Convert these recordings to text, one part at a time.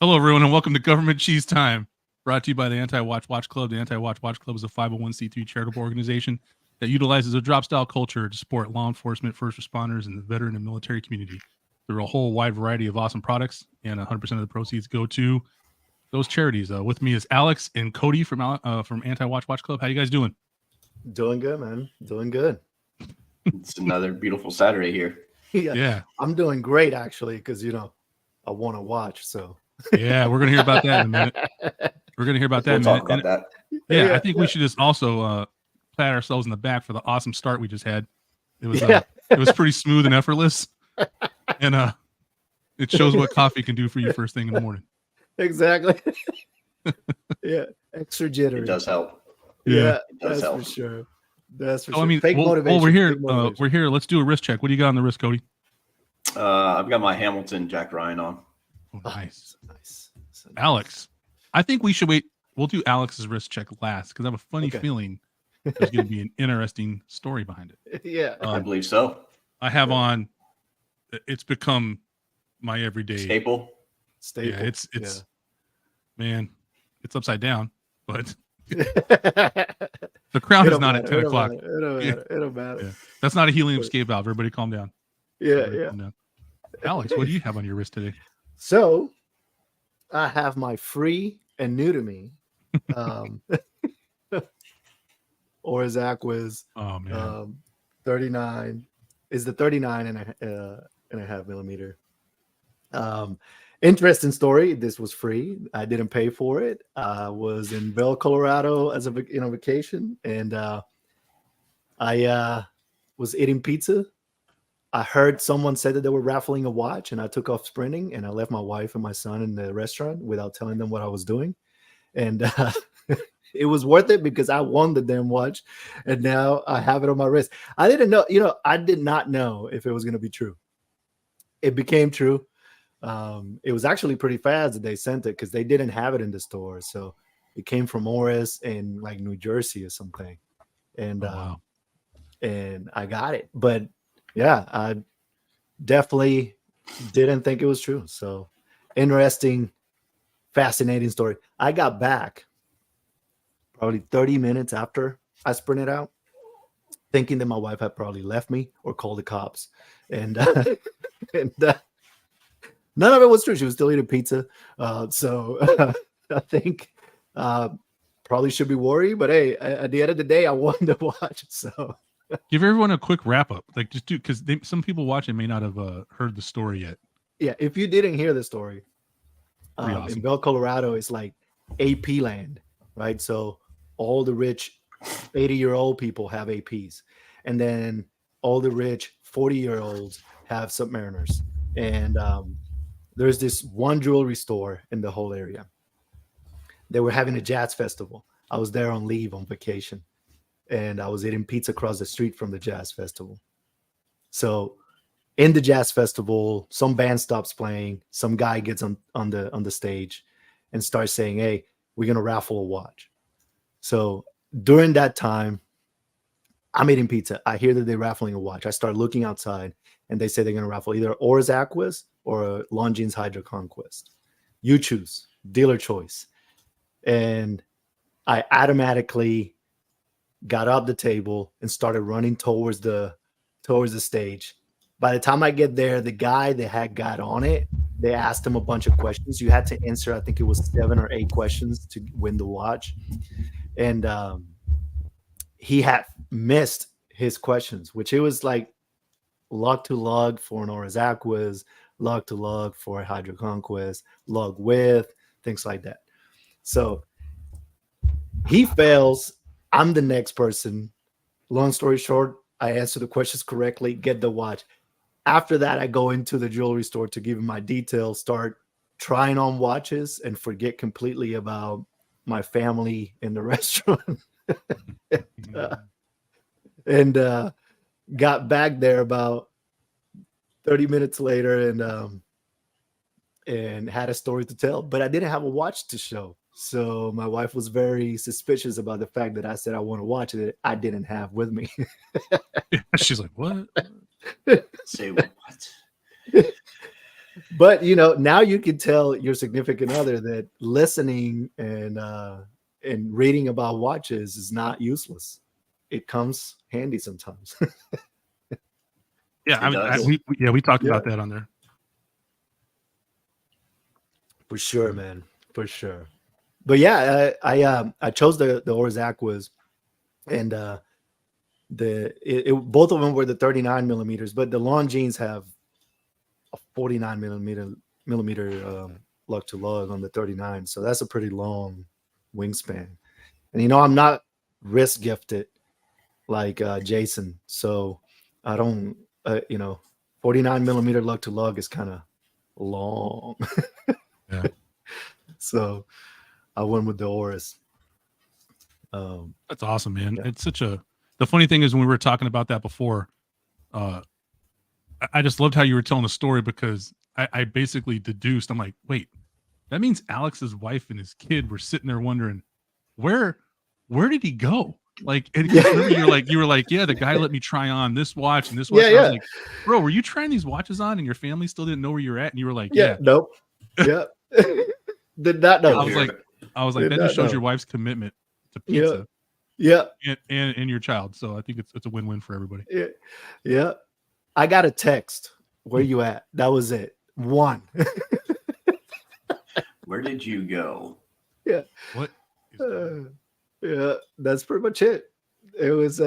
Hello, everyone, and welcome to Government Cheese Time, brought to you by the Anti-Watch Watch Club. The Anti-Watch Watch Club is a 501c3 charitable organization that utilizes a drop-style culture to support law enforcement, first responders, and the veteran and military community through a whole wide variety of awesome products, and 100% of the proceeds go to those charities. With me is Alex and Cody from Anti-Watch Watch Club. How you guys doing? Doing good, man. Doing good. It's another beautiful Saturday here. Yeah. I'm doing great, actually, because, I want to watch, so. Yeah, we're going to hear about that in a minute. We're going to hear about that We'll in a talk minute. about that. Yeah, I think we should just also pat ourselves in the back for the awesome start we just had. It was pretty smooth and effortless, and it shows what coffee can do for you first thing in the morning. Exactly. Yeah, extra jittery. It does help. Yeah, it does help. for sure. That's for So sure. I mean, Fake motivation. we're here. Fake motivation. We're here. Let's do a wrist check. What do you got on the wrist, Cody? I've got my Hamilton Jack Ryan on. Oh, nice. Nice. So nice. Alex, I think we should wait. We'll do Alex's wrist check last because I have a funny feeling there's going to be an interesting story behind it. Yeah. I believe so. I have on. It's become my everyday Staple. Yeah, it's man, it's upside down, but the crown is not at 10 o'clock. It don't matter. Yeah. That's not a helium escape valve. Everybody calm down. Yeah. Calm down. Alex, what do you have on your wrist today? So I have my free and new to me Oris Aquas 39 is the 39 and a half millimeter. Interesting story. This was free. I didn't pay for it. I was in Vail, Colorado as a vacation, and I was eating pizza. I heard someone said that they were raffling a watch, and I took off sprinting, and I left my wife and my son in the restaurant without telling them what I was doing. And it was worth it because I won the damn watch, and now I have it on my wrist. I didn't know, I did not know if it was going to be true. It became true. It was actually pretty fast that they sent it because they didn't have it in the store. So it came from Oris in like New Jersey or something. And wow. And I got it. But yeah, I definitely didn't think it was true. So interesting, fascinating story. I got back probably 30 minutes after I sprinted out, thinking that my wife had probably left me or called the cops. And none of it was true. She was still eating pizza. So I think probably should be worried. But hey, at the end of the day, I won the watch. So give everyone a quick wrap up. Like just do because some people watching may not have heard the story yet. Yeah, if you didn't hear the story, awesome. In Vail, Colorado, it's like AP land, right? So all the rich 80-year-old people have APs. And then all the rich 40-year-olds have Submariners. And there's this one jewelry store in the whole area. They were having a jazz festival. I was there on leave on vacation, and I was eating pizza across the street from the jazz festival. So in the jazz festival, some band stops playing. Some guy gets on the stage and starts saying, "Hey, we're going to raffle a watch." So during that time, I'm eating pizza. I hear that they're raffling a watch. I start looking outside, and they say they're going to raffle either Oris Aquas or a Longines Hydro Conquest. You choose, dealer choice. And I automatically got up the table and started running towards the stage. By the time I get there, the guy that had got on it, they asked him a bunch of questions. You had to answer, I think it was 7 or 8 questions to win the watch. And he had missed his questions, which it was like lug to lug for an Oris Aquas, lug to lug for a Hydro Conquest, lug with, things like that. So he fails. I'm the next person. Long story short, I answer the questions correctly, get the watch. After that, I go into the jewelry store to give him my details, start trying on watches, and forget completely about my family in the restaurant. and got back there about 30 minutes later and had a story to tell, but I didn't have a watch to show. So my wife was very suspicious about the fact that I said I want to watch it. I didn't have with me. She's like, what? Say what? But now you can tell your significant other that listening and reading about watches is not useless. It comes handy sometimes. Yeah, It does. we talked Yeah. about that on there. For sure, man. For sure. But yeah, I chose the Oris Aquas, and both of them were the 39 millimeters, but the Longines have a 49 millimeter lug to lug on the 39, so that's a pretty long wingspan. And I'm not wrist gifted like Jason, so I don't 49 millimeter lug to lug is kind of long. Yeah. So I went with the Oris. That's awesome, man. Yeah. It's the funny thing is when we were talking about that before, I just loved how you were telling the story, because I basically deduced, I'm like, wait, that means Alex's wife and his kid were sitting there wondering, where did he go? Like, and remember you were like, yeah, the guy let me try on this watch and this watch. Yeah, And I was yeah. like, bro, were you trying these watches on and your family still didn't know where you were at? And you were like, Yeah. Nope. Yeah. Did not know. I was like, Did that not just shows know. your wife's commitment to pizza Yeah. and your child. So I think it's a win-win for everybody. Yeah. Yeah. I got a text. Where you at? That was it. One. Where did you go? Yeah. What? is- Yeah. That's pretty much it. It was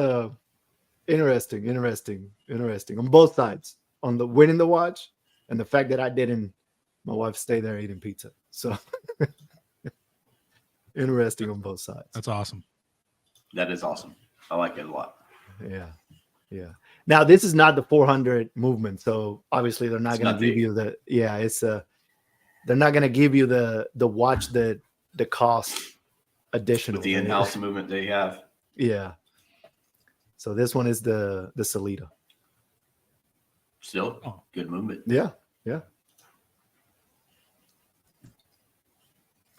interesting on both sides. On the winning the watch and the fact that I didn't, my wife stayed there eating pizza. So interesting on both sides. That's awesome. That is awesome. I like it a lot. Yeah. Yeah. Now this is not the 400 movement, so obviously they're not It's going not to give big. you the they're not going to give you the watch that the cost additional With the in-house movement they have. Yeah. So this one is the Salida. Still, Oh. good movement. Yeah. Yeah.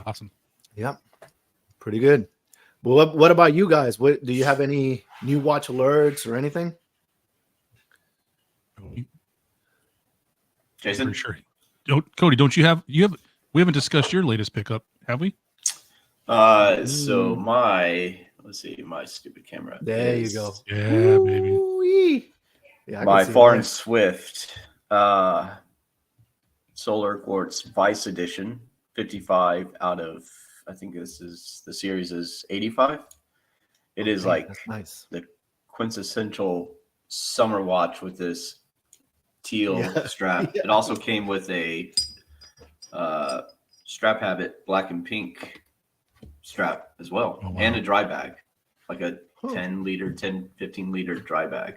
Awesome. Yeah. Pretty good. Well, what about you guys? What do you have any new watch alerts or anything? Jason? Pretty sure. Cody, don't you have we haven't discussed your latest pickup, have we? So let's see, my stupid camera. There you is go. Yeah, baby. Ooh-wee. Yeah, I My can see Foreign that. Swift Solar Quartz Vice Edition, 55 out of, I think the series is 85. It is Okay, like that's nice. the quintessential summer watch with this teal Yeah. strap. Yeah. It also came with a strap habit, black and pink strap as well, Oh, wow. and a dry bag, like a Huh. 15 liter dry bag.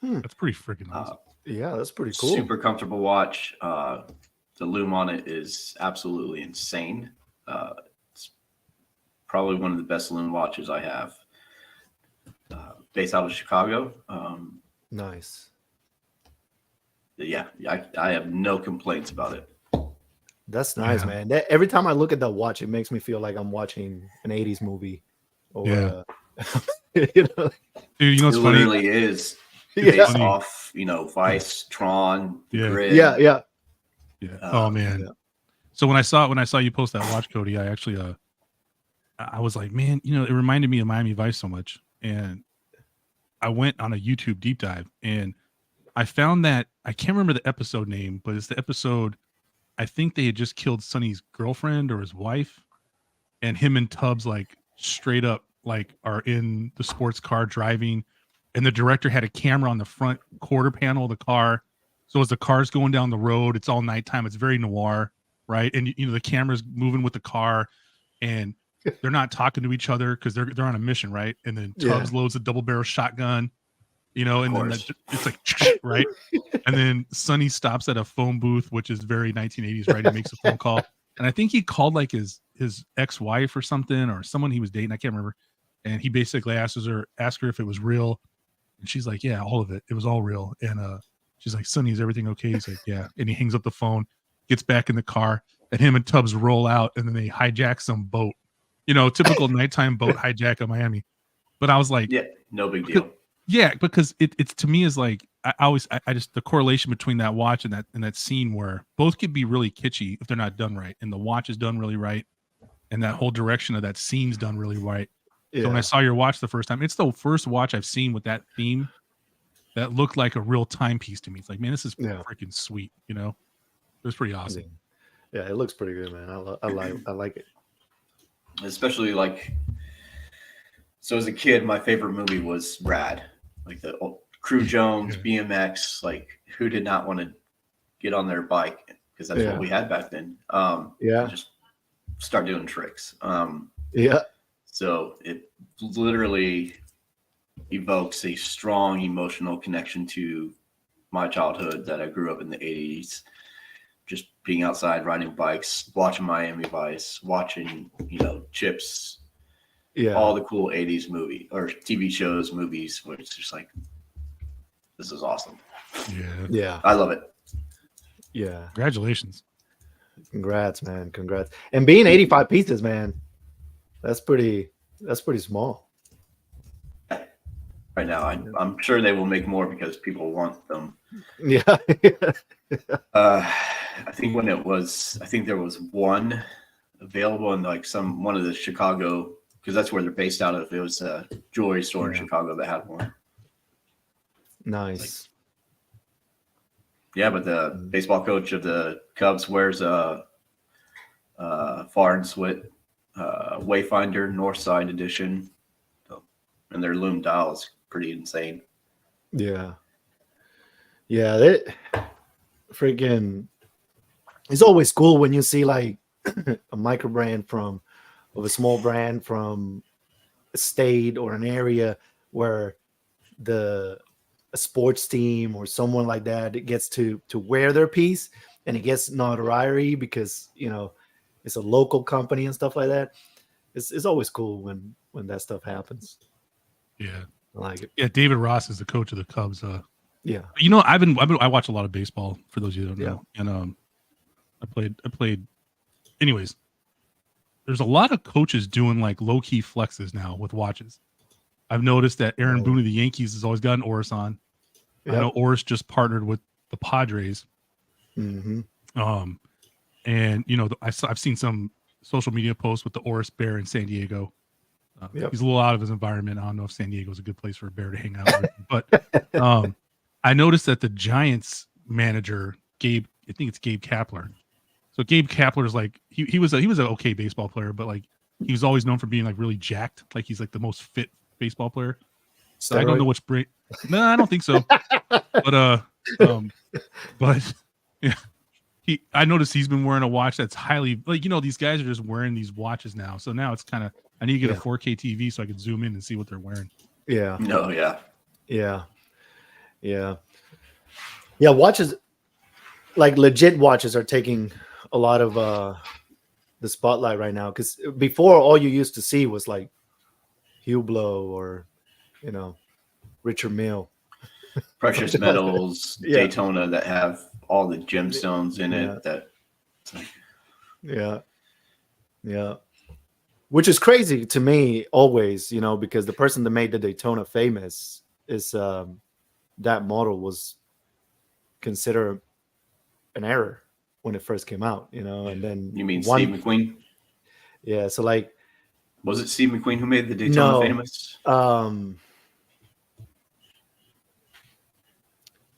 That's pretty freaking awesome. Yeah, that's pretty cool. Super comfortable watch. The loom on it is absolutely insane. It's probably one of the best loom watches I have. Based out of Chicago. Nice. Yeah, I have no complaints about it. That's nice, Yeah. man. Every time I look at that watch, it makes me feel like I'm watching an 80s movie. Or, Yeah. you know, Dude, you know It what's funny? literally is yeah. based off, Vice, Tron, Yeah. Grid. Yeah, yeah. Yeah. Oh man. yeah. So when I saw you post that watch, Cody, I actually I was like, man, it reminded me of Miami Vice so much. And I went on a YouTube deep dive and I found that I can't remember the episode name, but it's the episode I think they had just killed Sonny's girlfriend or his wife, and him and Tubbs like straight up like are in the sports car driving, and the director had a camera on the front quarter panel of the car. So as the car's going down the road, it's all nighttime. It's very noir, right? And the camera's moving with the car, and they're not talking to each other because they're on a mission, right? And then Tubbs loads a double barrel shotgun, and then it's like right. And then Sonny stops at a phone booth, which is very 1980s, right? He makes a phone call, and I think he called like his ex-wife or something, or someone he was dating. I can't remember. And he basically asked her if it was real, and she's like, "Yeah, all of it. It was all real." And she's like, "Sonny, is everything okay?" He's like, "Yeah." And he hangs up the phone, gets back in the car, and him and Tubbs roll out, and then they hijack some boat. Typical nighttime boat hijack in Miami. But I was like, Yeah, no big deal. yeah, because it's to me is like I just, the correlation between that watch and that scene where both could be really kitschy if they're not done right, and the watch is done really right, and that whole direction of that scene's done really right. So when I saw your watch the first time, it's the first watch I've seen with that theme that looked like a real timepiece to me. It's like, man, this is freaking sweet. You know, it was pretty awesome. Yeah, it looks pretty good, man. I like it. Especially like, so as a kid, my favorite movie was Rad, like the Crew Jones, BMX. Like, who did not want to get on their bike? Because that's what we had back then. Just start doing tricks. So it literally evokes a strong emotional connection to my childhood that I grew up in the 80s. Just being outside, riding bikes, watching Miami Vice, watching, Chips, all the cool 80s movie or TV shows, movies, where it's just like, this is awesome. Yeah. I love it. Yeah. Congratulations. Congrats, man. Congrats. And being 85 pieces, man, that's pretty small. Right now, I'm sure they will make more because people want them. Yeah. I think there was one available in like one of the Chicago, because that's where they're based out of. It was a jewelry store in Chicago that had one. Nice. But the baseball coach of the Cubs wears a Far and Swit Wayfinder Northside edition, and their loom dial is pretty insane. Yeah. That freaking. It's always cool when you see like a micro brand of a small brand from a state or an area where a sports team or someone like that, it gets to wear their piece and it gets notoriety because it's a local company and stuff like that. It's always cool when that stuff happens. Yeah, I like it. Yeah, David Ross is the coach of the Cubs. Yeah, I watch a lot of baseball, for those of you who don't know, and I played. Anyways, there's a lot of coaches doing like low key flexes now with watches. I've noticed that Aaron Boone of the Yankees has always got an Oris on. Yep. I know Oris just partnered with the Padres. Mm-hmm. And I've seen some social media posts with the Oris Bear in San Diego. He's a little out of his environment. I don't know if San Diego is a good place for a bear to hang out with, but I noticed that the Giants manager, Gabe, I think it's Gabe Kapler. So Gabe Kapler is like, he was an okay baseball player, but like he was always known for being like really jacked. Like he's like the most fit baseball player. So I don't know which break. No, I don't think so. But yeah, I noticed he's been wearing a watch that's highly like, these guys are just wearing these watches now. So now it's kind of, I need to get a 4K TV so I can zoom in and see what they're wearing. Yeah. No. Yeah. Watches, like legit watches, are taking a lot of the spotlight right now, because before all you used to see was like Hublot or Richard Mille, precious metals, Daytona that have all the gemstones in it. Which is crazy to me always, because the person that made the Daytona famous is that model was considered an error when it first came out, and then you mean Steve McQueen? Yeah, so like, was it Steve McQueen who made the Daytona famous?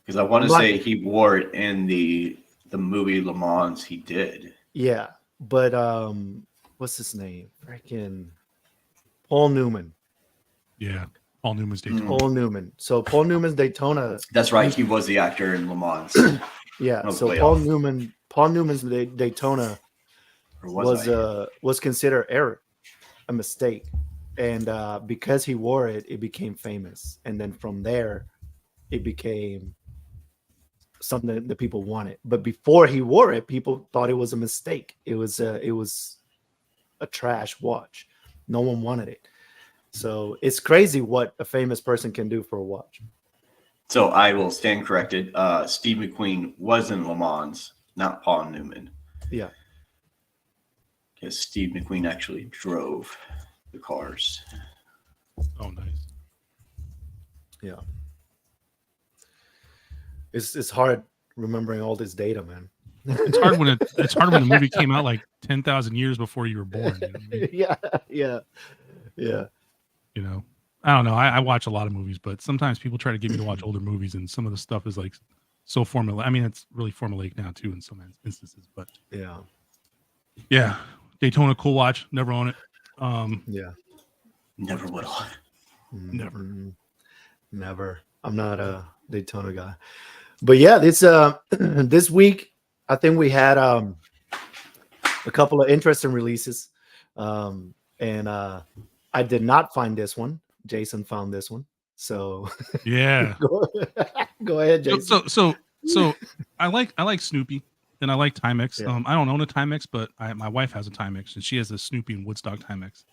Because I want to say he wore it in the movie Le Mans. He did. Yeah, but what's his name? Freaking Paul Newman. Yeah, Paul Newman's Daytona. Paul Newman. So Paul Newman's Daytona. That's right. He was the actor in Le Mans. Yeah. So Paul Newman's Daytona was considered error, a mistake, and because he wore it, it became famous, and then from there, it became something that people wanted. But before he wore it, people thought it was a mistake. It was a trash watch. No one wanted it. So it's crazy what a famous person can do for a watch. So I will stand corrected. Steve McQueen was in Le Mans, not Paul Newman. Yeah. Because Steve McQueen actually drove the cars. Oh, nice. Yeah. it's hard remembering all this data, man. It's hard when the movie came out like 10,000 years before you were born. You know what I mean? Yeah. You know, I don't know. I watch a lot of movies, but sometimes people try to get me to watch older movies, and some of the stuff is like so formula. I mean, it's really formulaic now too in some instances, but yeah, Daytona, cool watch. Never own it. Yeah. Never will. Never. I'm not a Daytona guy. But yeah, this week I think we had a couple of interesting releases. And I did not find this one. Jason found this one. So yeah. Go ahead, Jason. So I like Snoopy and I like Timex. Yeah. I don't own a Timex, but my wife has a Timex and she has a Snoopy and Woodstock Timex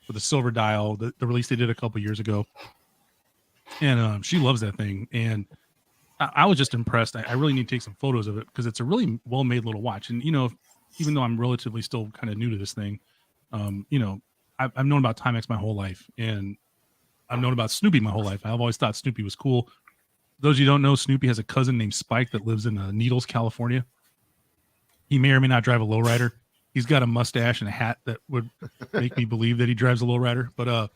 with a silver dial. The release they did a couple years ago, and she loves that thing. And I was just impressed. I really need to take some photos of it because it's a really well made little watch. And you know, even though I'm relatively still kind of new to this thing, you know, I've known about Timex my whole life, and I've known about Snoopy my whole life. I've always thought Snoopy was cool. Those of you who don't know, Snoopy has a cousin named Spike that lives in Needles, California. He may or may not drive a lowrider. He's got a mustache and a hat that would make me believe that he drives a lowrider. But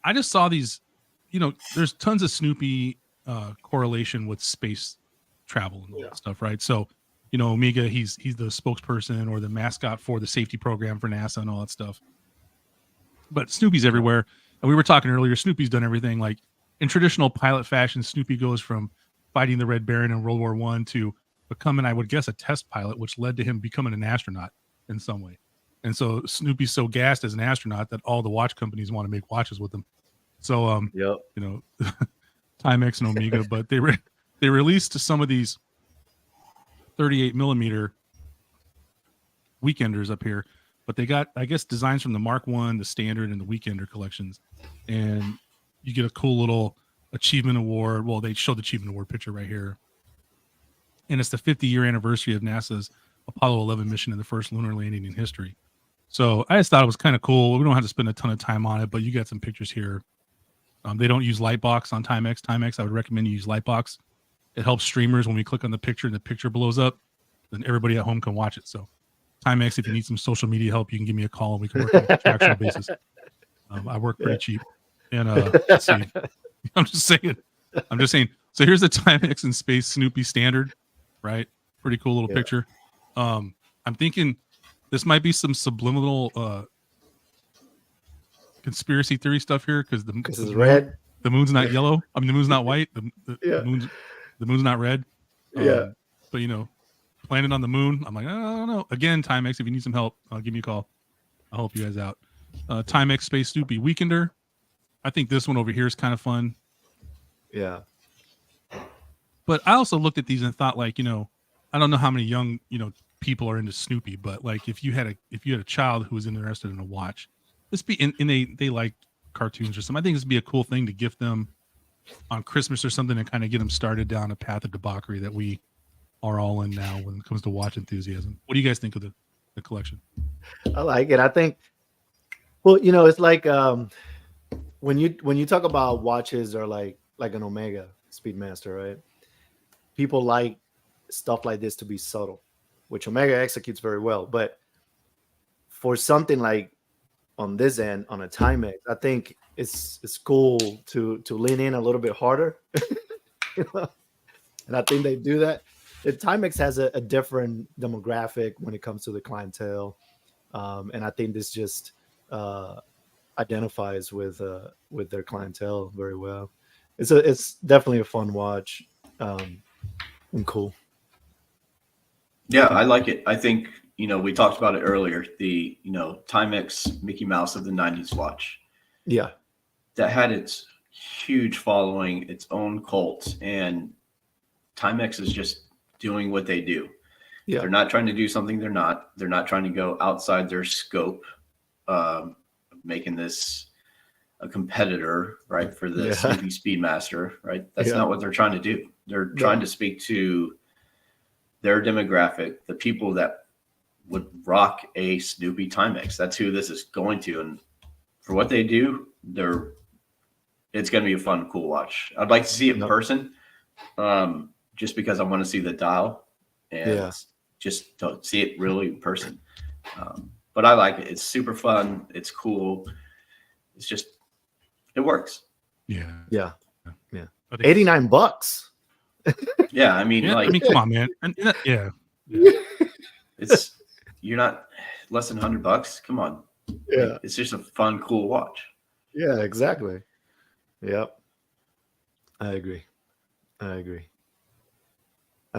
I just saw these, you know, there's tons of Snoopy correlation with space travel and all that stuff, right? So, you know, Omega, he's the spokesperson or the mascot for the safety program for NASA and all that stuff. But Snoopy's everywhere. And we were talking earlier, Snoopy's done everything. Like in traditional pilot fashion, Snoopy goes from fighting the Red Baron in World War I to becoming, I would guess, a test pilot, which led to him becoming an astronaut in some way. And so Snoopy's so gassed as an astronaut that all the watch companies want to make watches with him. So, you know, Timex and Omega, but they released some of these 38 millimeter weekenders up here, but they got, I guess, designs from the Mark I, the Standard, and the Weekender collections. And you get a cool little achievement award. Well, they showed the achievement award picture right here. And it's the 50-year anniversary of NASA's Apollo 11 mission and the first lunar landing in history. So I just thought it was kind of cool. We don't have to spend a ton of time on it, but you got some pictures here. They don't use Lightbox on Timex. Timex, I would recommend you use Lightbox. It helps streamers when we click on the picture and the picture blows up, then everybody at home can watch it. So Timex, if you need some social media help, you can give me a call and we can work on a contractual basis. I work pretty cheap. And let's see. I'm just saying. So here's the Timex in Space Snoopy Standard, right? Pretty cool little picture. I'm thinking this might be some subliminal conspiracy theory stuff here because it's red. The moon's not yellow. I mean, the moon's not white. The moon's not red. But you know, planet on the moon. I'm like, I don't know. Again, Timex, if you need some help, give me a call. I'll help you guys out. Timex Space Snoopy Weekender. I think this one over here is kind of fun. Yeah. But I also looked at these and thought, like, you know, I don't know how many young, you know, people are into Snoopy, but like if you had a child who was interested in a watch, this be and they like cartoons or something. I think this would be a cool thing to gift them on Christmas or something and kind of get them started down a path of debauchery that we are all in now when it comes to watch enthusiasm. What do you guys think of the collection? I like it. I think, well, you know, it's like when you talk about watches or like an Omega Speedmaster, right? People like stuff like this to be subtle, which Omega executes very well. But for something like on this end, on a Timex, I think it's cool to lean in a little bit harder. You know? And I think they do that. The Timex has a different demographic when it comes to the clientele, and I think this just identifies with their clientele very well. It's definitely a fun watch, and cool. Yeah, I like it. I think, you know, we talked about it earlier, the, you know, Timex Mickey Mouse of the 90s watch. Yeah. That had its huge following, its own cult, and Timex is just doing what they do. Yeah. They're not trying to do something they're not. They're not trying to go outside their scope, making this a competitor, right, for the Snoopy Speedmaster, right? That's not what they're trying to do. They're trying to speak to their demographic, the people that would rock a Snoopy Timex. That's who this is going to. And for what they do, it's going to be a fun, cool watch. I'd like to see it in person. just because I want to see the dial and just to see it really in person. But I like it. It's super fun. It's cool. It's just, it works. Yeah. But $89. Yeah, I mean, like, come on, man. Yeah. it's you're not less than $100. Come on. Yeah. Like, it's just a fun, cool watch. Yeah, exactly. Yep. I agree. And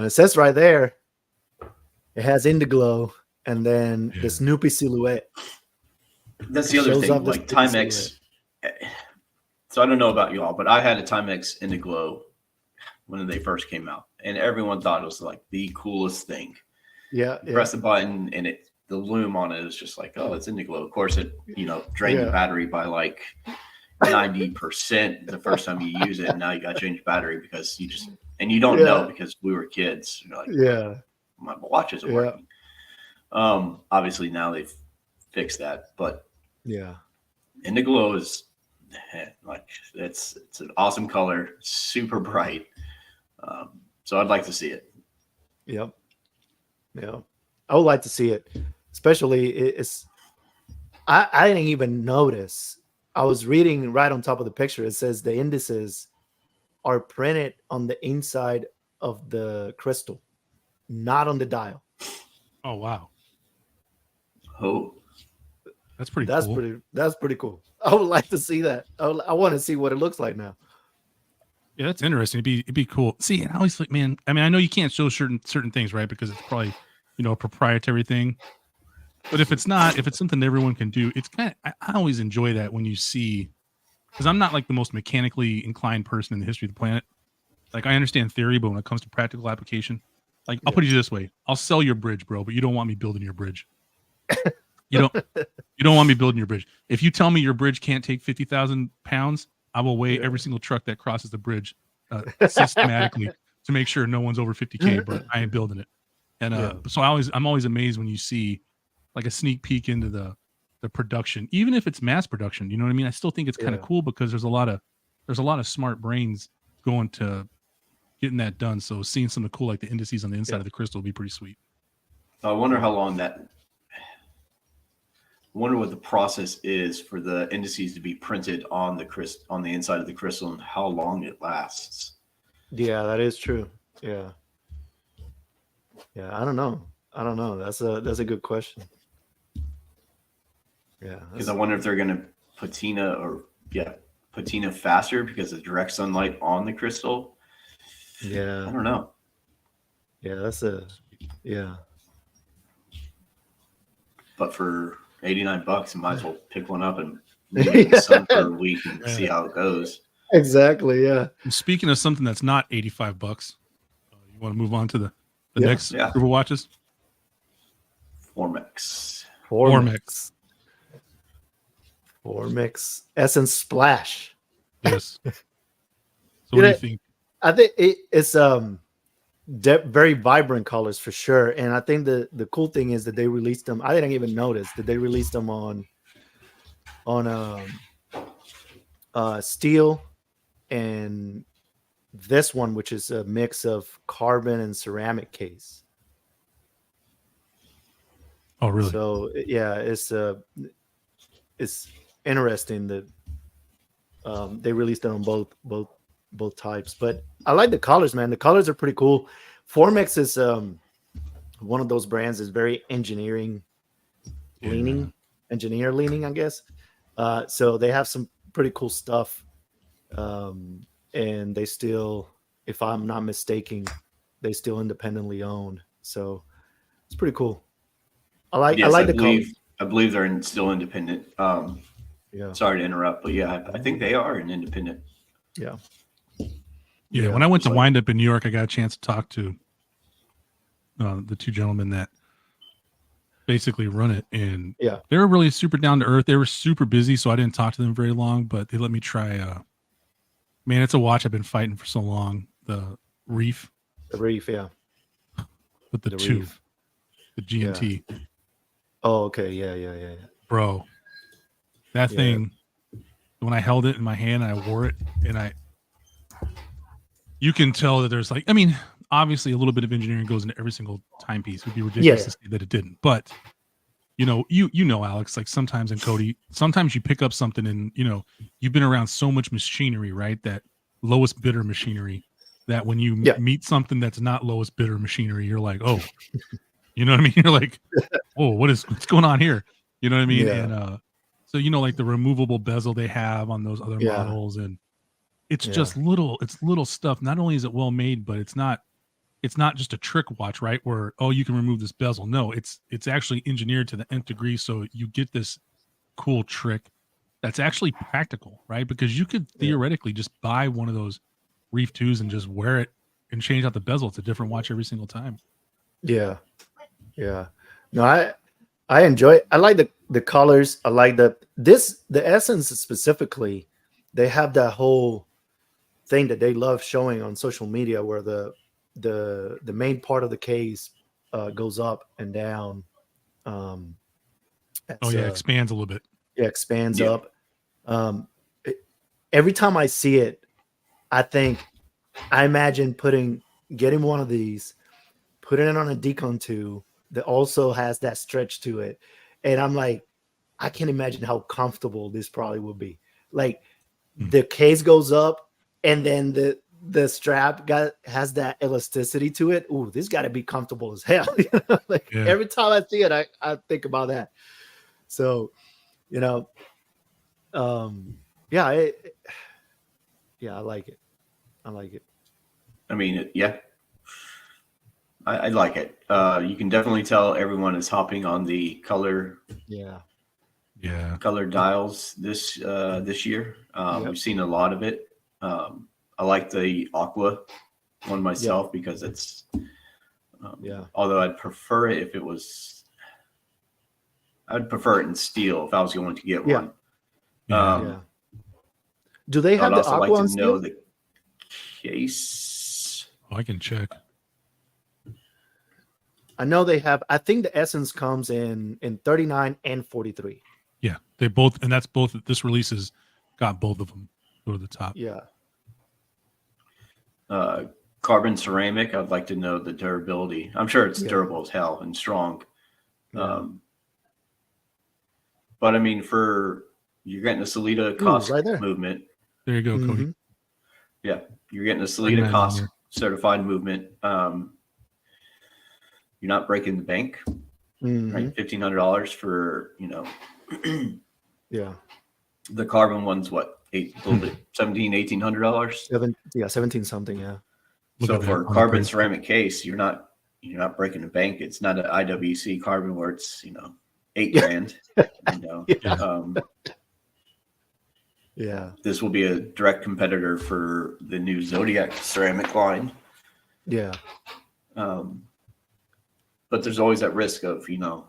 it says right there, it has Indiglo and then the Snoopy silhouette. That's the other thing. Like Timex. So I don't know about y'all, but I had a Timex Indiglo when they first came out, and everyone thought it was like the coolest thing. Yeah. Press the button, and the lume on it is just like, oh, it's Indiglo. Of course, it drained the battery by like 90% the first time you use it, and now you got to change battery because you don't know because we were kids. You're like, my watch isn't working. Obviously now they've fixed that, but Indiglo is like it's an awesome color, super bright. So I'd like to see it. Yep. I would like to see it, especially I didn't even notice. I was reading right on top of the picture. It says the indices are printed on the inside of the crystal, not on the dial. Oh wow. Oh, that's pretty cool. That's pretty cool. I would like to see that. I want to see what it looks like now. Yeah, that's interesting. It'd be cool. See, I always like, man. I mean, I know you can't show certain things, right? Because it's probably a proprietary thing. But if it's not, if it's something that everyone can do, it's kind of. I always enjoy that when you see, because I'm not like the most mechanically inclined person in the history of the planet. Like I understand theory, but when it comes to practical application, like I'll put it this way: I'll sell your bridge, bro, but you don't want me building your bridge. You don't want me building your bridge. If you tell me your bridge can't take 50,000 pounds, I will weigh every single truck that crosses the bridge systematically to make sure no one's over 50K, but I ain't building it. And so I'm always amazed when you see like a sneak peek into the production, even if it's mass production. You know what I mean? I still think it's kind of cool because there's a lot of smart brains going to getting that done. So seeing something cool like the indices on the inside of the crystal would be pretty sweet. I wonder how long I wonder what the process is for the indices to be printed on the inside of the crystal and how long it lasts. Yeah, that is true. Yeah, I don't know. That's a good question. Yeah, because I wonder if they're going to patina faster because of direct sunlight on the crystal. Yeah, I don't know. Yeah, But for $89, you might as well pick one up and leave it in the sun for a week and see how it goes. Exactly. Yeah. And speaking of something that's not $85, you want to move on to the next group of watches? Formex Essence Splash. Yes. So what do you think? I think it's very vibrant colors for sure, and I think the cool thing is that they released them. I didn't even notice that they released them on steel, and this one, which is a mix of carbon and ceramic case. Oh, really? So yeah, it's interesting that they released it on both types. But I like the colors, man. The colors are pretty cool. Formex is one of those brands that's very engineer leaning, I guess. So they have some pretty cool stuff. And they still, if I'm not mistaken, they still independently owned. So it's pretty cool. I like the colors. I believe they're still independent. Sorry to interrupt, but I think they are an independent. Yeah. When I went to Wind Up in New York, I got a chance to talk to the two gentlemen that basically run it, and they were really super down to earth. They were super busy, so I didn't talk to them very long, but they let me try. Man, it's a watch I've been fighting for so long. The Reef. The Reef, yeah. With the two, Reef. The G&T. Yeah. Oh, okay. Yeah. Bro, that thing, when I held it in my hand and I wore it, and you can tell that there's like, I mean, obviously a little bit of engineering goes into every single timepiece. It would be ridiculous to say that it didn't. But you know, Alex, like sometimes, and Cody, sometimes you pick up something and you've been around so much machinery, right? That lowest bidder machinery, that when you meet something that's not lowest bidder machinery, you're like, oh, you know what I mean? You're like, oh, what's going on here? You know what I mean? Yeah. And so like the removable bezel they have on those other models, and it's just little stuff. Not only is it well made, but it's not just a trick watch, right? Where, oh, you can remove this bezel. No, it's actually engineered to the nth degree, so you get this cool trick that's actually practical, right? Because you could theoretically just buy one of those Reef 2s and just wear it and change out the bezel. It's a different watch every single time. Yeah. No, I enjoy it. I like the colors. I like the Essence specifically. They have that whole thing that they love showing on social media, where the main part of the case goes up and down. Expands a little bit. Yeah, expands up. Every time I see it, I imagine getting one of these, putting it on a Decon 2 that also has that stretch to it, and I'm like, I can't imagine how comfortable this probably would be. Like the case goes up, and then the strap has that elasticity to it. Ooh, this got to be comfortable as hell. Every time I see it, I think about that. So, I like it. I mean, I like it. You can definitely tell everyone is hopping on the color dials this year. We've seen a lot of it. I like the aqua one myself because it's although I'd prefer it if it was, I'd prefer it in steel if I was going to get one. Do they have I'd the also aqua like on to know steel? the case. I can check. I know they have. I think the Essence comes in 39 and 43. Yeah, they both, and that's both. This release has got both of them go to the top. Yeah. Carbon ceramic. I'd like to know the durability. I'm sure it's durable as hell and strong. Yeah. But I mean, you're getting a Salida cost movement. There you go, Cody. Yeah, you're getting a Salida cost certified movement. You're not breaking the bank, right? $1,500 for The carbon one's what, $1,700-$1,800? 17 something. Yeah. So for a carbon ceramic case, you're not breaking the bank. It's not an IWC carbon where it's $8,000. This will be a direct competitor for the new Zodiac ceramic line. Yeah. But there's always that risk of here at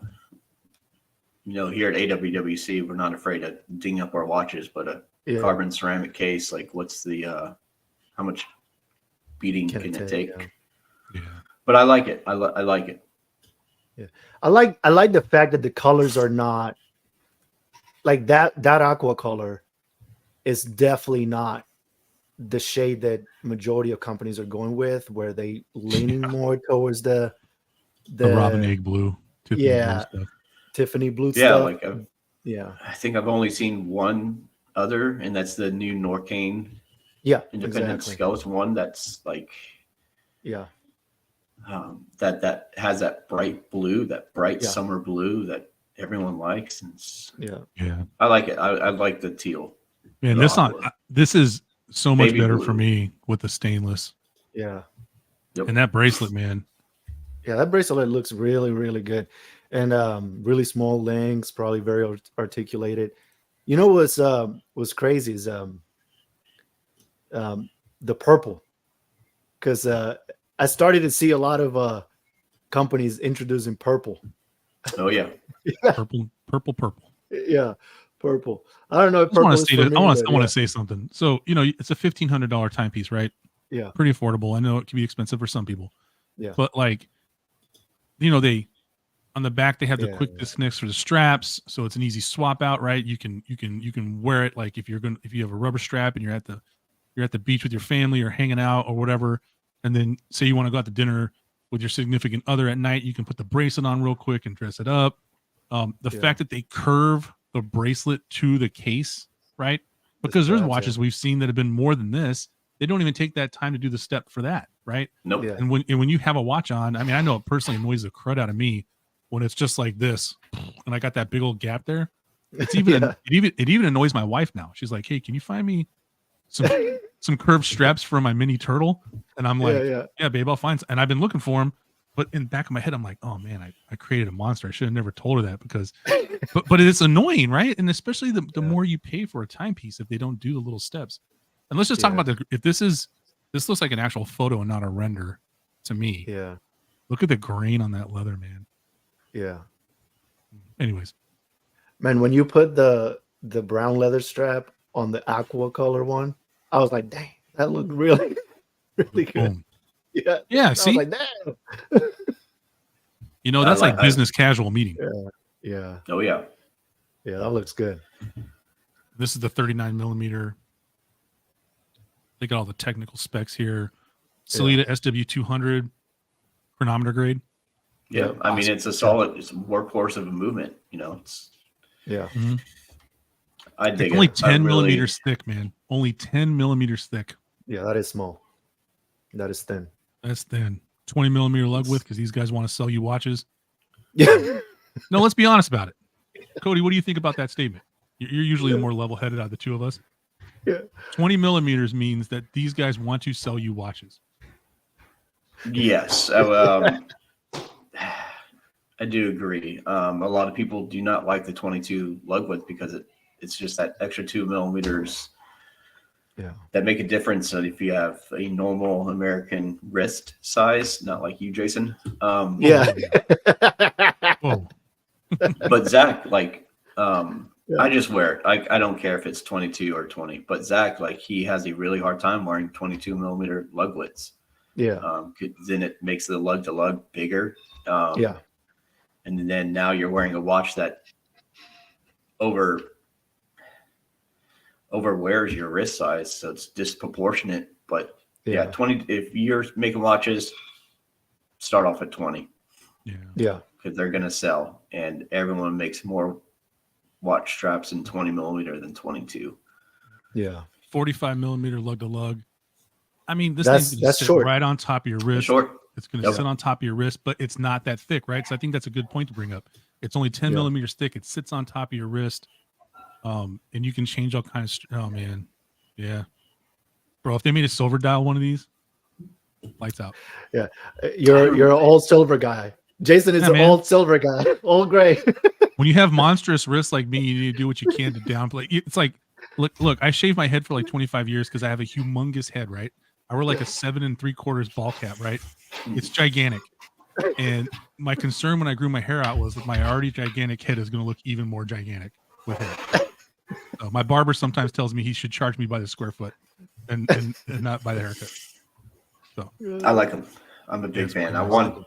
AWWC, we're not afraid to ding up our watches, but a carbon ceramic case, like what's the how much beating can it take? Yeah. But I like it. I like it. Yeah. I like the fact that the colors are not like that aqua color is definitely not the shade that majority of companies are going with, where they leaning more towards the robin egg blue, Tiffany blue stuff. Tiffany blue stuff. I think I've only seen one other, and that's the new Norcane independent skeleton one. That's like that has that bright blue, that bright summer blue that everyone likes. And I like it. I like the teal. Man, this is so much better for me with the stainless. Yeah. Yep. And that bracelet, man. Yeah, that bracelet looks really, really good. And really small links, probably very articulated. You know what's crazy is the purple. Because I started to see a lot of companies introducing purple. Oh yeah. Purple. Yeah, purple. I don't know if I want purple to say something. So, it's a $1,500 timepiece, right? Yeah. Pretty affordable. I know it can be expensive for some people. Yeah. But like, they on the back they have the quick disconnects for the straps, so it's an easy swap out, right? You can wear it like if you have a rubber strap and you're at the beach with your family or hanging out or whatever. And then say you want to go out to dinner with your significant other at night, you can put the bracelet on real quick and dress it up. The fact that they curve the bracelet to the case, right? Because there's watches we've seen that have been more than this. They don't even take that time to do the step for that, right? Nope. Yeah. And when you have a watch on, I mean, I know it personally annoys the crud out of me when it's just like this, and I got that big old gap there. It's even it even annoys my wife now. She's like, "Hey, can you find me some curved straps for my mini turtle?" And I'm like, "Yeah, babe, I'll find." And I've been looking for them, but in the back of my head, I'm like, "Oh man, I created a monster. I should have never told her that because." But it's annoying, right? And especially the more you pay for a timepiece if they don't do the little steps. And let's just talk about if this looks like an actual photo and not a render to me. Yeah. Look at the grain on that leather, man. Yeah. Anyways, man, when you put the brown leather strap on the aqua color one, I was like, dang, that looked really, really good. boom. Yeah. Yeah, I see, was like, damn. you know, that's like business casual meeting. Yeah. Oh yeah. Yeah, that looks good. This is the 39 millimeter. They got all the technical specs here. Salida SW200 chronometer grade. Yeah, I mean, it's a solid, it's a workhorse of a movement. You know, it's I dig it's only it. 10 millimeters thick, man. Only 10 millimeters thick. Yeah, that is small. That is thin. That's thin. 20 millimeter lug width because these guys want to sell you watches. Yeah. No, let's be honest about it. Cody, what do you think about that statement? You're usually the more level-headed out of the two of us. Yeah. 20 millimeters means that these guys want to sell you watches. Yes. I do agree. A lot of people do not like the 22 lug width because it's just that extra 2 millimeters that make a difference. So if you have a normal American wrist size, not like you, Jason. Yeah. Whoa. But Zach, like, I just wear it. I don't care if it's 22 or 20. But Zach, like, he has a really hard time wearing 22 millimeter lug widths. Yeah. Then it makes the lug to lug bigger. Yeah. And then now you're wearing a watch that overwears your wrist size, so it's disproportionate. But 20. If you're making watches, start off at 20. Yeah. Because they're gonna sell, and everyone makes more watch straps in 20 millimeter than 22. Yeah. 45 millimeter lug to lug. I mean, this That's thing's gonna sit short. right on top of your wrist. Short. It's going to sit on top of your wrist, but it's not that thick, right? So I think that's a good point to bring up. It's only 10 millimeters thick. It sits on top of your wrist, and you can change all kinds of. Oh man, yeah, bro. If they made a silver dial one of these, lights out. Yeah, you're an old silver guy. Jason is an old silver guy, old gray. When you have monstrous wrists like me, you need to do what you can to downplay. It's like, look. I shaved my head for like 25 years because I have a humongous head, right? I wear like a 7 3/4 ball cap, right? It's gigantic. And my concern when I grew my hair out was that my already gigantic head is going to look even more gigantic with hair. So my barber sometimes tells me he should charge me by the square foot and not by the haircut. So I like them. I'm a big fan. I want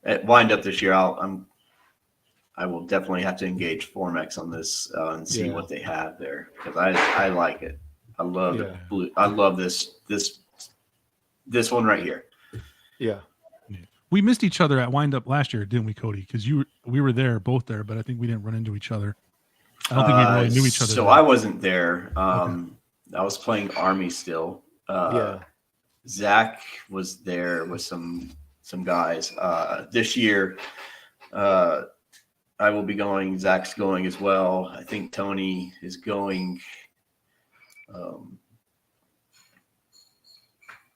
at wind up this year. I will definitely have to engage Formex on this and see what they have there because I like it. I love blue. I love this one right here. Yeah. We missed each other at Wind Up last year, didn't we, Cody? Because we were there, both there, but I think we didn't run into each other. I don't think we really knew each other. So I wasn't there. I was playing Army still. Zach was there with some guys. This year, I will be going. Zach's going as well. I think Tony is going.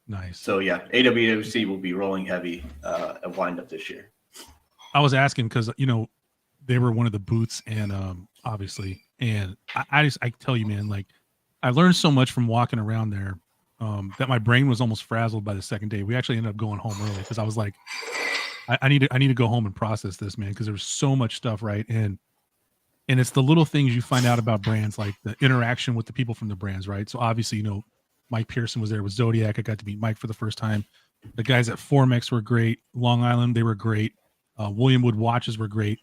Nice. So yeah, AWC will be rolling heavy at Wind Up this year. I was asking because they were one of the booths, and obviously, and I tell you, man, like I learned so much from walking around there that my brain was almost frazzled by the second day. We actually ended up going home early because I was like, I need to go home and process this, man, because there was so much stuff, right? And it's the little things you find out about brands, like the interaction with the people from the brands, right? So obviously, Mike Pearson was there with Zodiac. I got to meet Mike for the first time. The guys at Formex were great. Long Island, they were great. William Wood watches were great.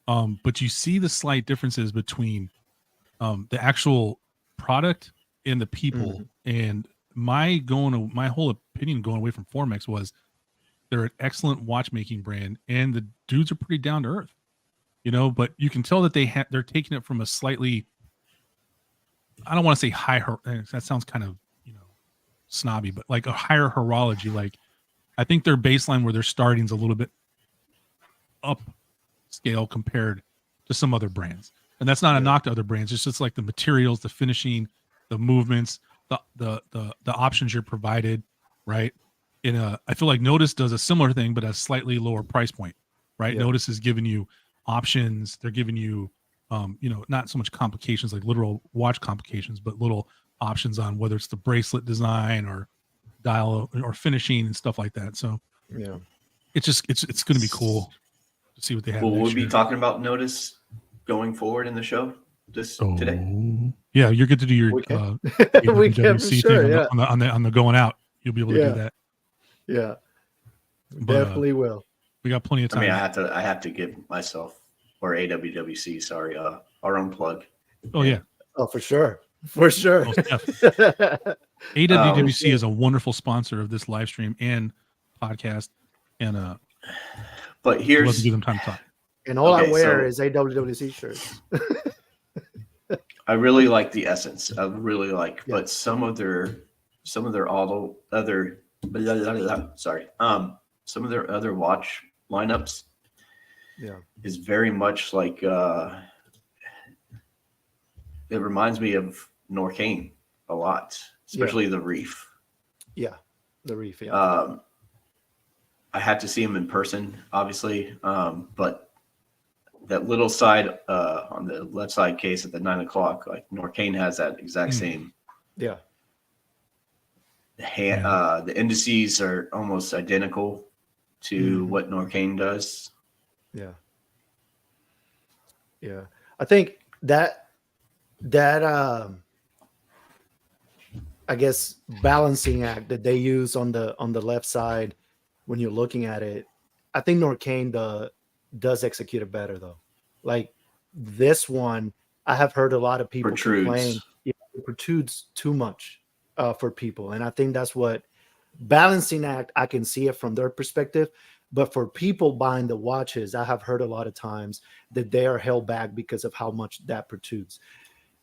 But you see the slight differences between the actual product and the people. And my whole opinion going away from Formex was they're an excellent watchmaking brand, and the dudes are pretty down to earth, But you can tell that they're taking it from a slightly, I don't want to say that sounds kind of snobby, but like a higher horology. Like I think their baseline where they're starting is a little bit up scale compared to some other brands, and that's not a knock to other brands. It's just like the materials, the finishing, the movements, the options you're provided, right? I feel like Notice does a similar thing, but at a slightly lower price point, right? Notice is giving you options. They're giving you, not so much complications like literal watch complications, but little options on whether it's the bracelet design or dial or finishing and stuff like that. So it's going to be cool to see what they have. Will we next be year. talking about Notice going forward in the show today? Yeah, you get to do your we can for WWC sure, thing on the going out. You'll be able to do that. Yeah, But, definitely will. We got plenty of time. I mean, I have to give myself or AWWC, sorry, our own plug. Oh yeah. Oh, for sure. AWWC is a wonderful sponsor of this live stream and podcast, and but here's love to give them time to talk. And all I wear is AWWC shirts. I really like the Essence. I really like, but some of their some of their other watch lineups is very much like it reminds me of Norcane a lot, especially the Reef. Yeah, the Reef. I had to see him in person, obviously, but that little side on the left side case at the 9 o'clock, like Norcane has that exact same. Yeah. The indices are almost identical to what Norcane does. Yeah. I think that I guess balancing act that they use on the left side when you're looking at it, I think Norcane does execute it better though. Like this one, I have heard a lot of people complain. Yeah, it protrudes too much for people, and I think that's what balancing act. I can see it from their perspective, but for people buying the watches, I have heard a lot of times that they are held back because of how much that protrudes.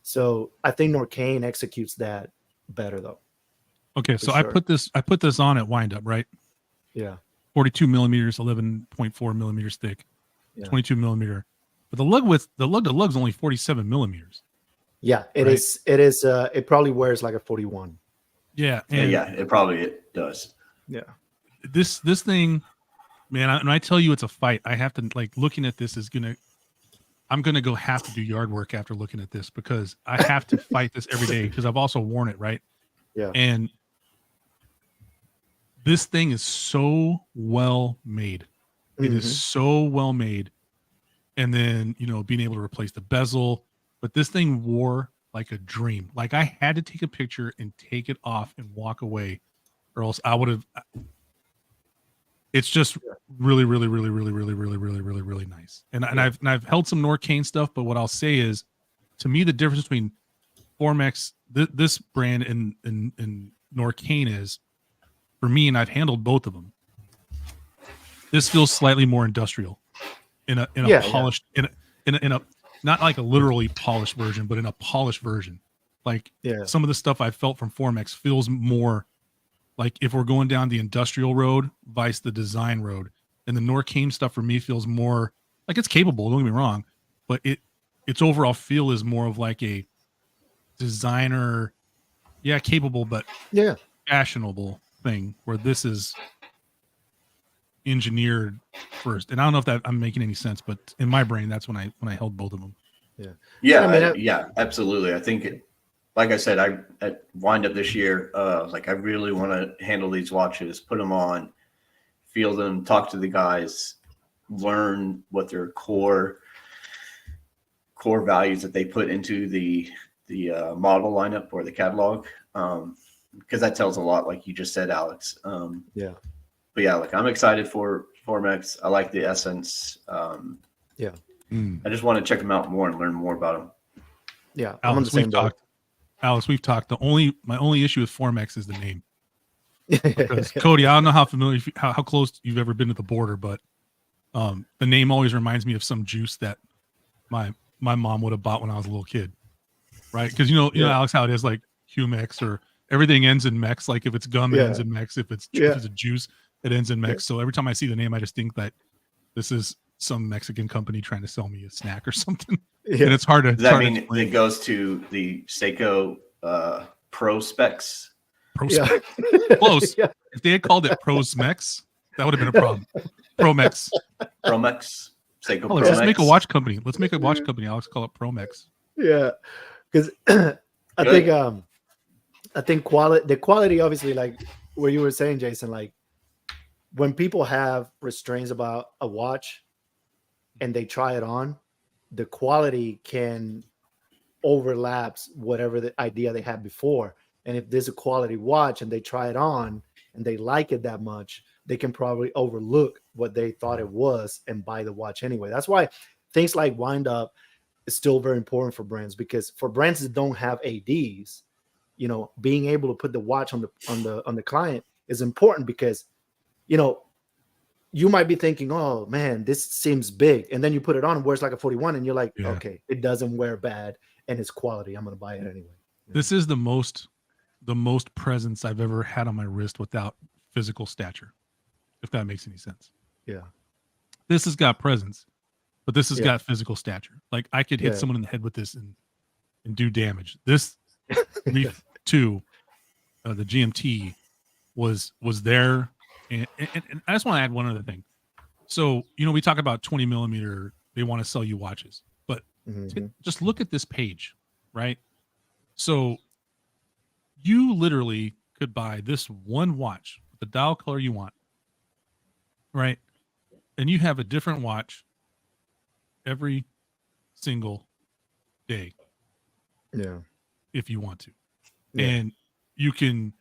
So I think Norcane executes that better though. Okay, so sure. I put this on at wind up, right? Yeah. 42 millimeters, 11.4 millimeters thick, 22 millimeter. But the lug to lug is only 47 millimeters. Yeah, it is. It is. It probably wears like a 41. Yeah. It does. Yeah. This thing, man, and I tell you it's a fight. I have to looking at this I'm going to have to do yard work after looking at this because I have to fight this every day because I've also worn it, right? Yeah. And this thing is so well made. It is so well made. And then, being able to replace the bezel, but this thing wore like a dream. Like I had to take a picture and take it off and walk away or else I would have. It's just really, really, really, really, really, really, really, really, really nice. And I've held some Norcane stuff, but what I'll say is, to me, the difference between Formex, this brand, and Norcane is, for me, and I've handled both of them. This feels slightly more industrial, in a polished, in a not like a literally polished version, but in a polished version. Like some of the stuff I felt from Formex feels more like if we're going down the industrial road, vice the design road. And the Norcane stuff for me feels more like it's capable, don't get me wrong, but its overall feel is more of like a designer, capable, but fashionable thing, where this is engineered first. And I don't know if that I'm making any sense, but in my brain, that's when I held both of them. Absolutely. I think like I said, at wind up this year, I really want to handle these watches, put them on, feel them, talk to the guys, learn what their core values that they put into the model lineup or the catalog, because that tells a lot, like you just said, Alex. But I'm excited for Formex. I like the Essence. I just want to check them out more and learn more about them. I'm on the same boat. Alex, we've talked. My only issue with Formex is the name. Because Cody, I don't know how familiar, how close you've ever been to the border, but the name always reminds me of some juice that my mom would have bought when I was a little kid, right? Because you know, Alex, how it is, like Humex, or everything ends in Mex. Like if it's gum, it ends in Mex. If it's a juice, it ends in Mex. So every time I see the name, I just think that this is some Mexican company trying to sell me a snack or something. And it's hard to. Does that mean it goes to the Seiko Pro Specs? Prospex. Close. If they had called it Prosmex, that would have been a problem. Promex. Promex. Seiko Promex. Let's make a watch company. Let's make a watch company. Alex, call it Promex. Yeah, because I think the quality, obviously, like where you were saying, Jason, like when people have restraints about a watch and they try it on, the quality can overlaps whatever the idea they had before. And if there's a quality watch and they try it on and they like it that much, they can probably overlook what they thought it was and buy the watch anyway. That's why things like wind up is still very important for brands, because for brands that don't have ADs, you know, being able to put the watch on the client is important, because, you know, you might be thinking, oh man, this seems big. And then you put it on and wears like a 41 and you're like, okay, it doesn't wear bad and it's quality. I'm going to buy it anyway. This is the most presence I've ever had on my wrist without physical stature, if that makes any sense. Yeah. This has got presence, but this has got physical stature. Like I could hit someone in the head with this and do damage. This Reef 2, the GMT was there. And I just want to add one other thing. So, you know, we talk about 20 millimeter, they want to sell you watches, but just look at this page, right? So you literally could buy this one watch with the dial color you want, right? And you have a different watch every single day. Yeah. If you want to. Yeah. And you can,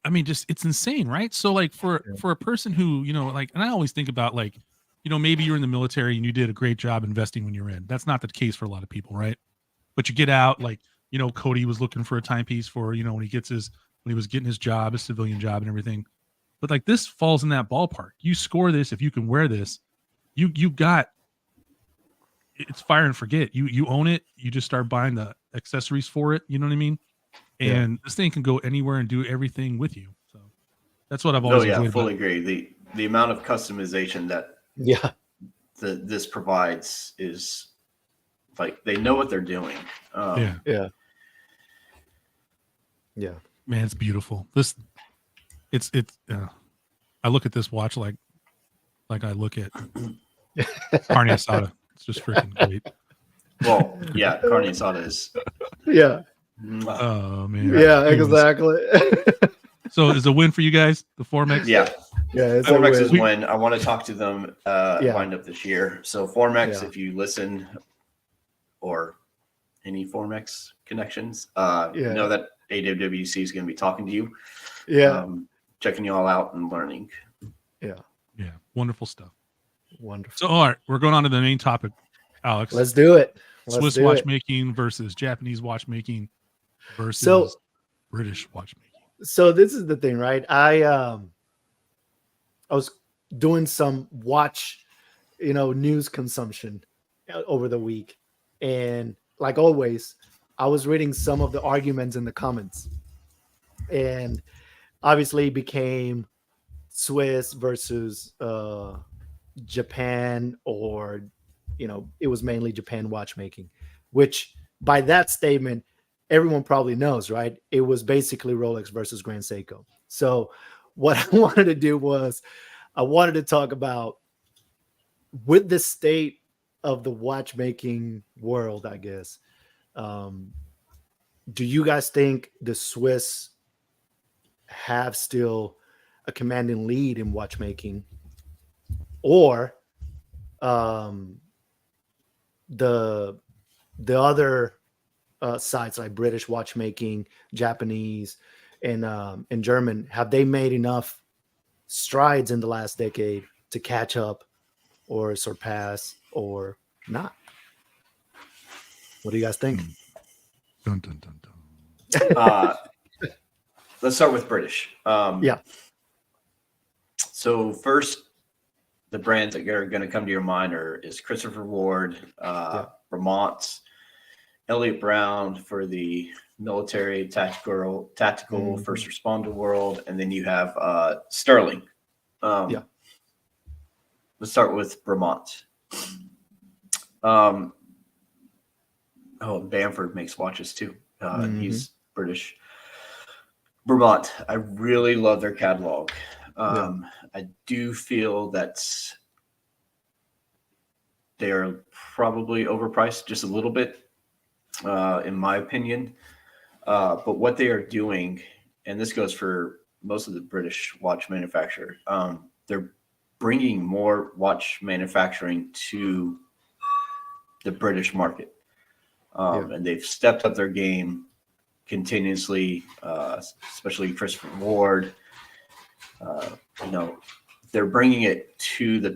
I mean, just, it's insane, right? So like for a person who, you know, like, and I always think about like, you know, maybe you're in the military and you did a great job investing when you're in. That's not the case for a lot of people, right? But you get out, like, you know, Cody was looking for a timepiece for, you know, when he was getting his job, his civilian job and everything. But like this falls in that ballpark. You score this, if you can wear this, you got, it's fire and forget. You own it. You just start buying the accessories for it. You know what I mean? And this thing can go anywhere and do everything with you. So that's what I've always enjoyed. Fully agree. The amount of customization that this provides is like, they know what they're doing. Yeah. Man, it's beautiful. It's I look at this watch like I look at carne asada. It's just freaking great. Well, yeah, carne asada is. Yeah. Oh man. Yeah, exactly. So is a win for you guys, the Formex? Yeah. It's Formex is win. I want to talk to them wind up this year. So Formex, if you listen, or any Formex connections, know that AWWC is going to be talking to you. Yeah. Checking you all out and learning. Yeah. Yeah. Wonderful stuff. Wonderful. So, all right, we're going on to the main topic, Alex. Let's do it. Swiss watchmaking versus Japanese watchmaking versus British watchmaking. So this is the thing, right? I was doing some watch, news consumption over the week. And like always, I was reading some of the arguments in the comments. And obviously became Swiss versus Japan, or it was mainly Japan watchmaking, which by that statement everyone probably knows, right? It was basically Rolex versus Grand Seiko. So what I wanted to do was I wanted to talk about, with the state of the watchmaking world, I guess, do you guys think the Swiss have still a commanding lead in watchmaking, or the other sites like British watchmaking, Japanese, and German, have they made enough strides in the last decade to catch up or surpass or not? What do you guys think? Dun, dun, dun, dun. Let's start with British. Yeah. So first, the brands that are going to come to your mind is Christopher Ward, Vermont, Elliott Brown for the military, tactical first responder world, and then you have Sterling. Let's start with Vermont. Bamford makes watches too. He's British. Vermont, I really love their catalog. I do feel that they are probably overpriced just a little bit, in my opinion. But what they are doing, and this goes for most of the British watch manufacturer, they're bringing more watch manufacturing to the British market. And they've stepped up their game continuously, especially Christopher Ward. They're bringing it to the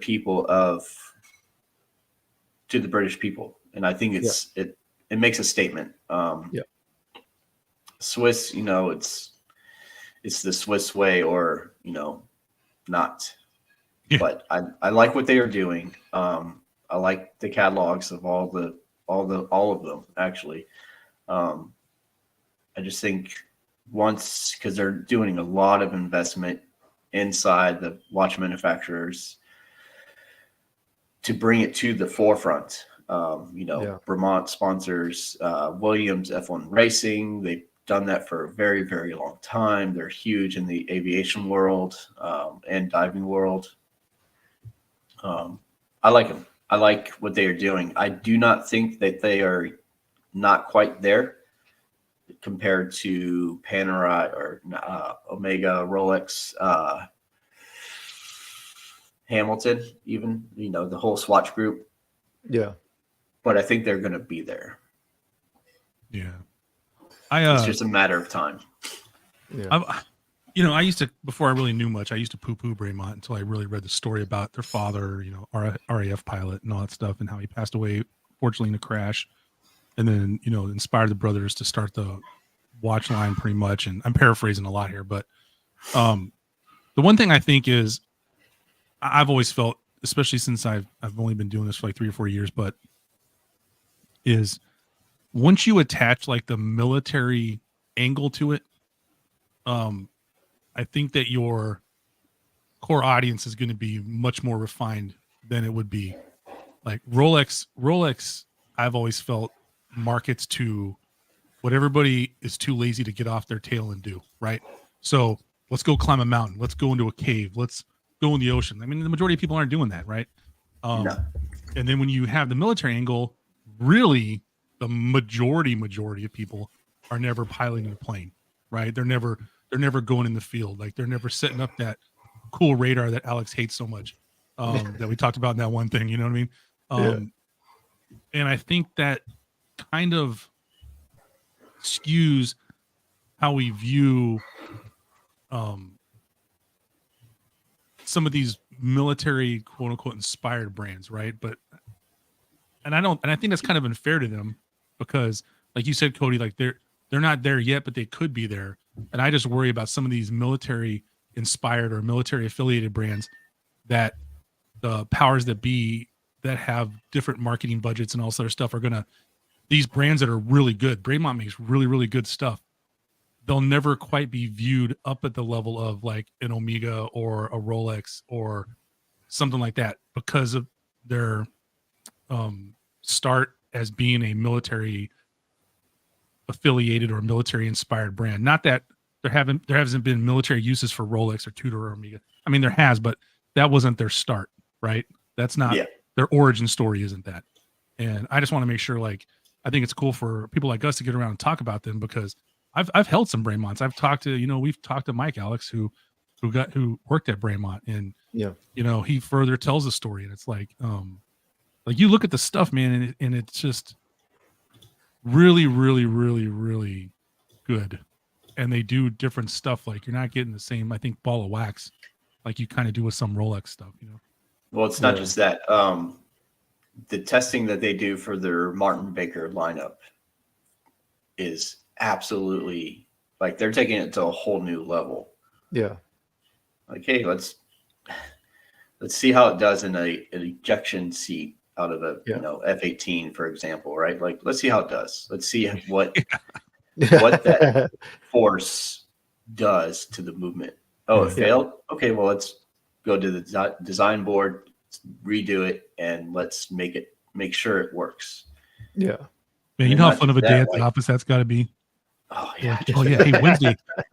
British people, and I think it makes a statement. Swiss, it's the Swiss way, or not. Yeah. But I like what they are doing. I like the catalogs of all of them actually. I just think because they're doing a lot of investment inside the watch manufacturers to bring it to the forefront. Vermont sponsors Williams F1 Racing. They've done that for a very, very long time. They're huge in the aviation world and diving world. I like them. I like what they are doing. I do not think that they are not quite there compared to Panerai or Omega, Rolex, Hamilton, even, the whole Swatch group. Yeah. But I think they're going to be there. Yeah. It's just a matter of time. Yeah. I used to, before I really knew much, I used to poo-poo Bremont until I really read the story about their father, RAF pilot and all that stuff, and how he passed away, fortunately, in a crash. And then, inspired the brothers to start the watch line pretty much. And I'm paraphrasing a lot here, but the one thing I think is I've always felt, especially since I've only been doing this for like 3 or 4 years, but is once you attach like the military angle to it, I think that your core audience is going to be much more refined than it would be. Like Rolex, I've always felt markets to what everybody is too lazy to get off their tail and do, right? So let's go climb a mountain. Let's go into a cave. Let's go in the ocean. I mean, the majority of people aren't doing that, right? No. And then when you have the military angle, really the majority of people are never piloting a plane, right? They're never going in the field. Like they're never setting up that cool radar that Alex hates so much, that we talked about in that one thing, you know what I mean? And I think that kind of skews how we view some of these military quote unquote inspired brands, right? And I think that's kind of unfair to them, because like you said, Cody, like they're not there yet, but they could be there. And I just worry about some of these military inspired or military affiliated brands that the powers that be that have different marketing budgets and all this other stuff are gonna, these brands that are really good, Bremont makes really, really good stuff. They'll never quite be viewed up at the level of like an Omega or a Rolex or something like that, because of their start as being a military affiliated or military inspired brand. Not that there hasn't been military uses for Rolex or Tudor or Omega. I mean, there has, but that wasn't their start, right? That's not their origin story, isn't that? And I just want to make sure, like, I think it's cool for people like us to get around and talk about them, because I've held some Bremonts. I've talked to, we've talked to Mike Alex who worked at Bremont, and he further tells the story, and it's like you look at the stuff, man, and it's just really, really, really, really good. And they do different stuff. Like you're not getting the same, I think, ball of wax like you kind of do with some Rolex stuff, Well, it's not just that. The testing that they do for their Martin Baker lineup is absolutely like they're taking it to a whole new level. Yeah. Like, hey, let's see how it does in an ejection seat out of a F-18, for example, right? Like, let's see how it does. Let's see what that force does to the movement. Oh, it failed. Okay, well, let's go to the design board, redo it, and let's make sure it works. Yeah. Man, you know how fun of a day at the office that's got to be. Oh yeah. Oh yeah. Hey,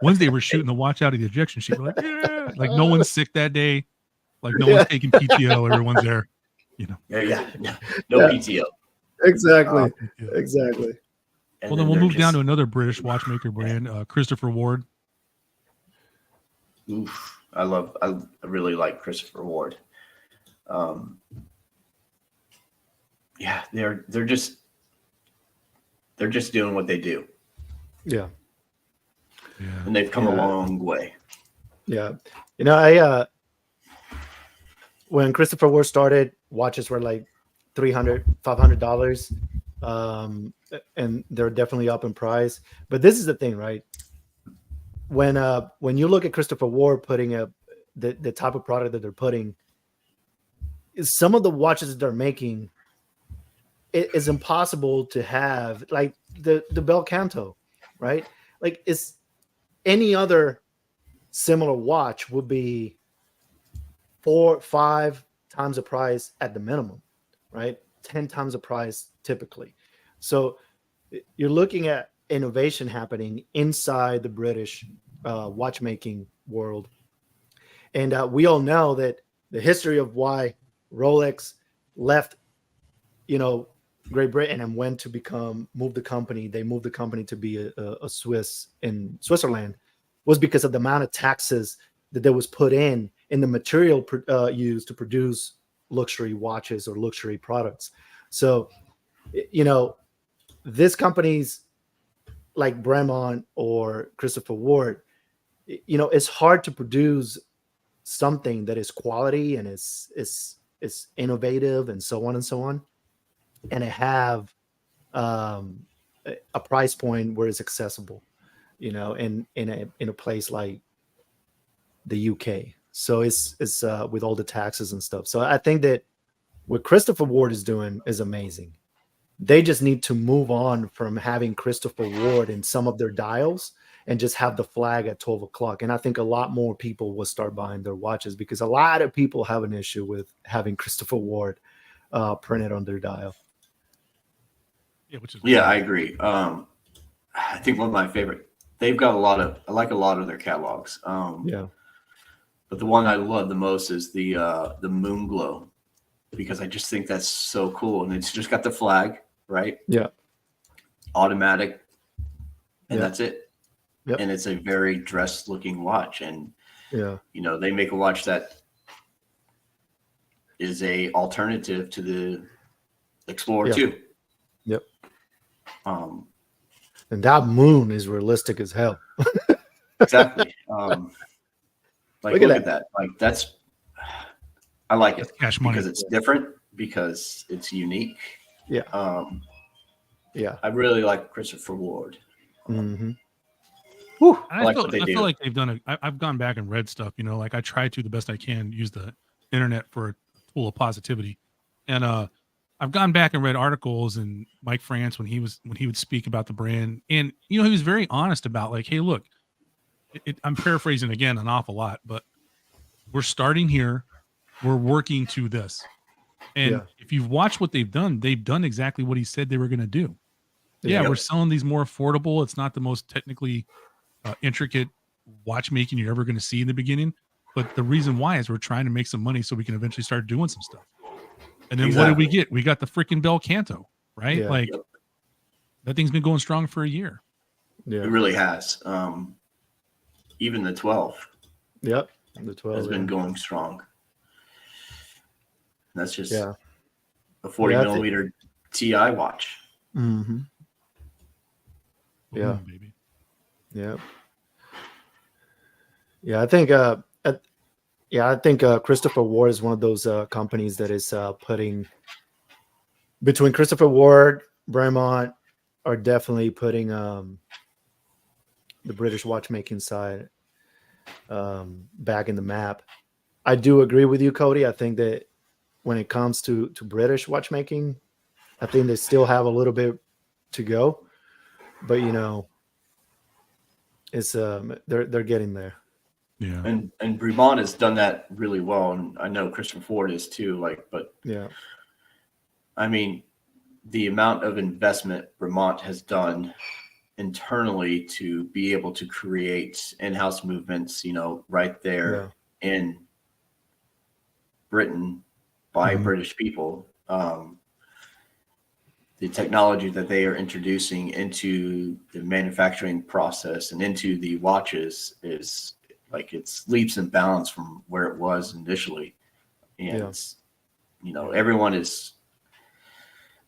Wednesday we're shooting the watch out of the ejection sheet. We're like, yeah. Like no one's sick that day. Like no one's taking PTO. Everyone's there. You know. Yeah. No PTO. Exactly. Exactly. Well, then we'll move down to another British watchmaker brand, Christopher Ward. Oof. I really like Christopher Ward. Yeah, they're just doing what they do. Yeah. And they've come a long way. Yeah. You know, when Christopher Ward started, watches were like $300, $500. And they're definitely up in price. But this is the thing, right? When you look at Christopher Ward putting the type of product that they're putting, some of the watches that they're making, it is impossible to have, like the Bel Canto, right? Like it's any other similar watch would be 4-5 times the price at the minimum, right? 10 times the price typically. So you're looking at innovation happening inside the British watchmaking world. And we all know that the history of why Rolex left, Great Britain and went to move the company. They moved the company to be a Swiss in Switzerland, was because of the amount of taxes that there was put in the material used to produce luxury watches or luxury products. So, this companies like Bremont or Christopher Ward, it's hard to produce something that is quality and is innovative and so on and so on, and it have a price point where it's accessible, in a place like the UK. So it's with all the taxes and stuff. So I think that what Christopher Ward is doing is amazing. They just need to move on from having Christopher Ward in some of their dials and just have the flag at 12 o'clock. And I think a lot more people will start buying their watches because a lot of people have an issue with having Christopher Ward printed on their dial. Yeah, I agree. I think one of my favorite, they've got I like a lot of their catalogs. But the one I love the most is the Moon Glow, because I just think that's so cool. And it's just got the flag, right? Yeah. Automatic. And that's it. Yep. And it's a very dressed looking watch. And, they make a watch that is a alternative to the Explorer 2. Yep. And that moon is realistic as hell. Exactly. Look at that. Like I like it because it's different, because it's unique. Yeah. I really like Christopher Ward. Mm-hmm. I feel like they've done I've gone back and read stuff, like I try to the best I can use the internet for a tool of positivity. And I've gone back and read articles and Mike France when he would speak about the brand, and he was very honest about like, hey, look, I'm paraphrasing again an awful lot, but we're starting here, we're working to this. And if you've watched what they've done exactly what he said they were going to do. We're selling these more affordable. It's not the most technically intricate watchmaking you're ever going to see in the beginning, but the reason why is we're trying to make some money so we can eventually start doing some stuff. And then what did we get? We got the freaking Bel Canto, right? That thing's been going strong for a year. Yeah, it really has. Even the 12. Yep, the 12 has been going strong. And that's just a 40 millimeter TI watch. Mm-hmm. Yeah, baby. Yeah. Yeah, I think Christopher Ward is one of those companies that is putting between Christopher Ward, Bremont, are definitely putting the British watchmaking side back in the map. I do agree with you, Cody. I think that when it comes to British watchmaking, I think they still have a little bit to go, but it's they're getting there. Yeah. And Bremont has done that really well, and I know Christopher Ford is too. But Yeah, I mean, the amount of investment Bremont has done internally to be able to create in-house movements, right there in Britain by British people. The technology that they are introducing into the manufacturing process and into the watches is it's leaps and bounds from where it was initially. And, everyone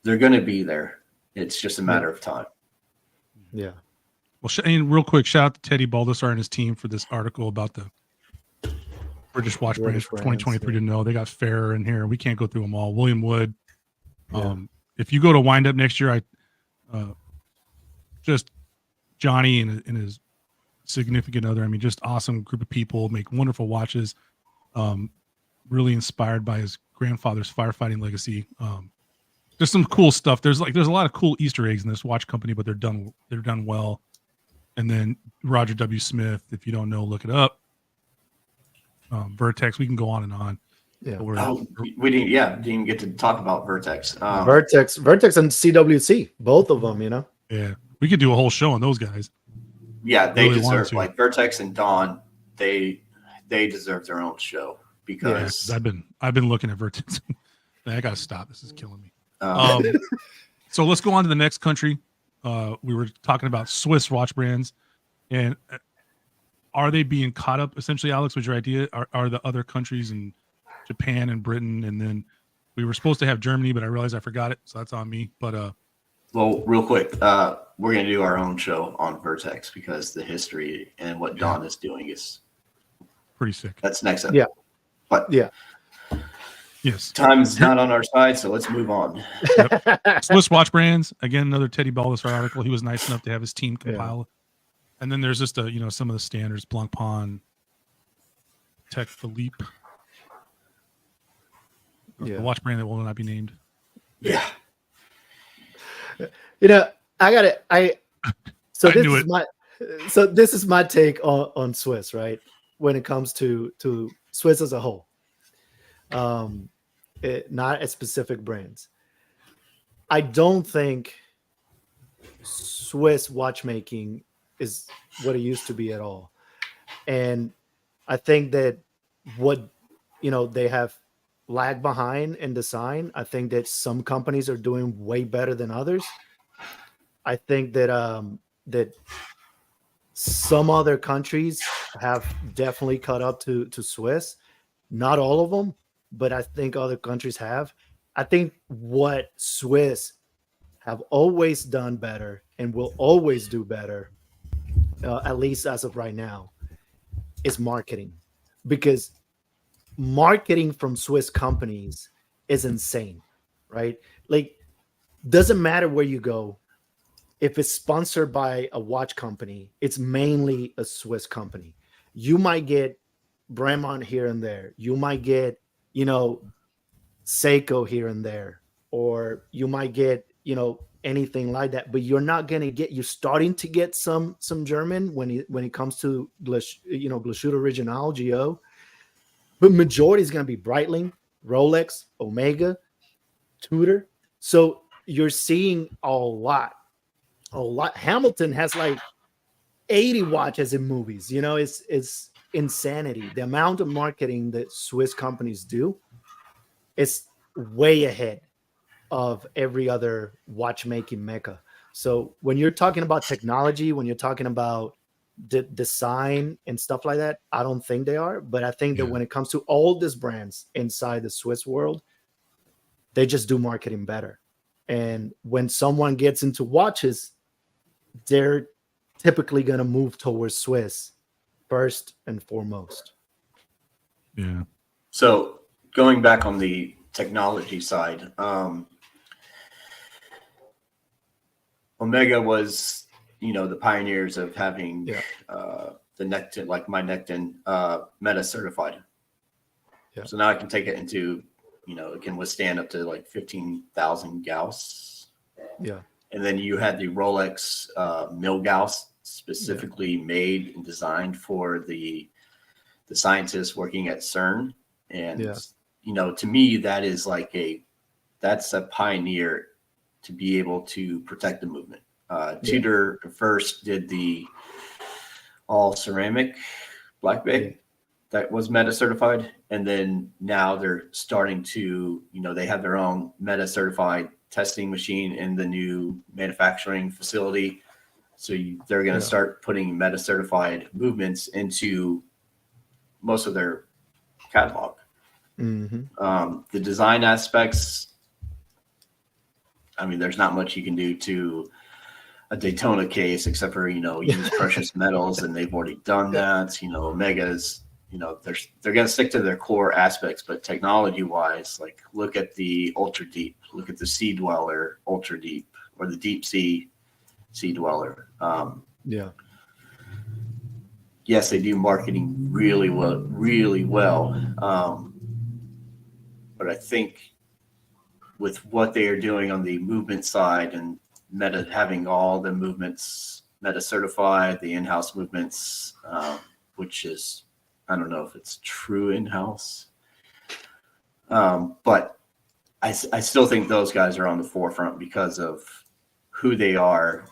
they're going to be there. It's just a matter of time. Yeah. Well, and real quick, shout out to Teddy Baldessar and his team for this article about the British watch brands for 2023 to know. They got Fair in here. We can't go through them all. William Wood. If you go to Wind Up next year, just Johnny and his significant other, I mean, just awesome group of people, make wonderful watches. Really inspired by his grandfather's firefighting legacy. There's some cool stuff. There's a lot of cool Easter eggs in this watch company, but they're done well. And then Roger W. Smith, if you don't know, look it up. Vertex, we can go on and on. Yeah, we didn't even get to talk about Vertex. Vertex and CWC, both of them. Yeah, we could do a whole show on those guys. Yeah, they really deserve Vertex and Dawn. They deserve their own show because I've been looking at Vertex. I gotta stop. This is killing me. So let's go on to the next country. We were talking about Swiss watch brands, and are they being caught up? Essentially, Alex, was your idea? Are the other countries in Japan and Britain, and then we were supposed to have Germany, but I realized I forgot it, so that's on me. But well, real quick, we're gonna do our own show on Vertex because the history and what Dawn is doing is pretty sick. That's next up. Yeah, but yes, time's not on our side, so let's move on. Yep. Swiss watch brands, again, another Teddy Baldessar article. He was nice enough to have his team compile. And then there's just some of the standards, Blancpain, Tech Philippe. The watch brand that will not be named. Yeah. I got it. So this is my take on Swiss, right? When it comes to Swiss as a whole. Not at specific brands. I don't think Swiss watchmaking is what it used to be at all. And I think that what they have lagged behind in design. I think that some companies are doing way better than others. I think that that some other countries have definitely caught up to Swiss. Not all of them, but I think other countries have. I think what Swiss have always done better and will always do better, at least as of right now, is marketing. Because marketing from Swiss companies is insane, right? Like, doesn't matter where you go. If it's sponsored by a watch company, it's mainly a Swiss company. You might get Bremont here and there. You might get, Seiko here and there, or you might get, anything like that. But you're not gonna get. You're starting to get some German when it comes to Glashütte Original GO. But majority is going to be Breitling, Rolex, Omega, Tudor. So you're seeing a lot. Hamilton has like 80 watches in movies. It's insanity. The amount of marketing that Swiss companies do is way ahead of every other watchmaking mecca. So when you're talking about technology, when you're talking about design and stuff like that, I don't think they are, but I think that when it comes to all these brands inside the Swiss world, they just do marketing better. And when someone gets into watches, they're typically going to move towards Swiss first and foremost. Yeah. So going back on the technology side, Omega was, the pioneers of having Yeah. the Nectin, like my Nectin, meta certified. Yeah. So now I can take it into, it can withstand up to like 15,000 Gauss. Yeah. And then you had the Rolex Mil Gauss, specifically made and designed for the scientists working at CERN. And, to me, that is that's a pioneer to be able to protect the movement. Tudor first did the all ceramic black bay that was meta certified. And then now they're starting to, they have their own meta certified testing machine in the new manufacturing facility. So they're going to start putting meta certified movements into most of their catalog. Mm-hmm. The design aspects, I mean, there's not much you can do to a Daytona case except for, use precious metals, and they've already done that. Omega's, they're going to stick to their core aspects, but technology wise, like look at the ultra deep, look at the Sea Dweller ultra deep, or the deep sea Dweller. Yes, they do marketing really well. But I think with what they are doing on the movement side and meta, having all the movements meta certified, the in-house movements, which is, I don't know if it's true in-house, but I still think those guys are on the forefront because of who they are,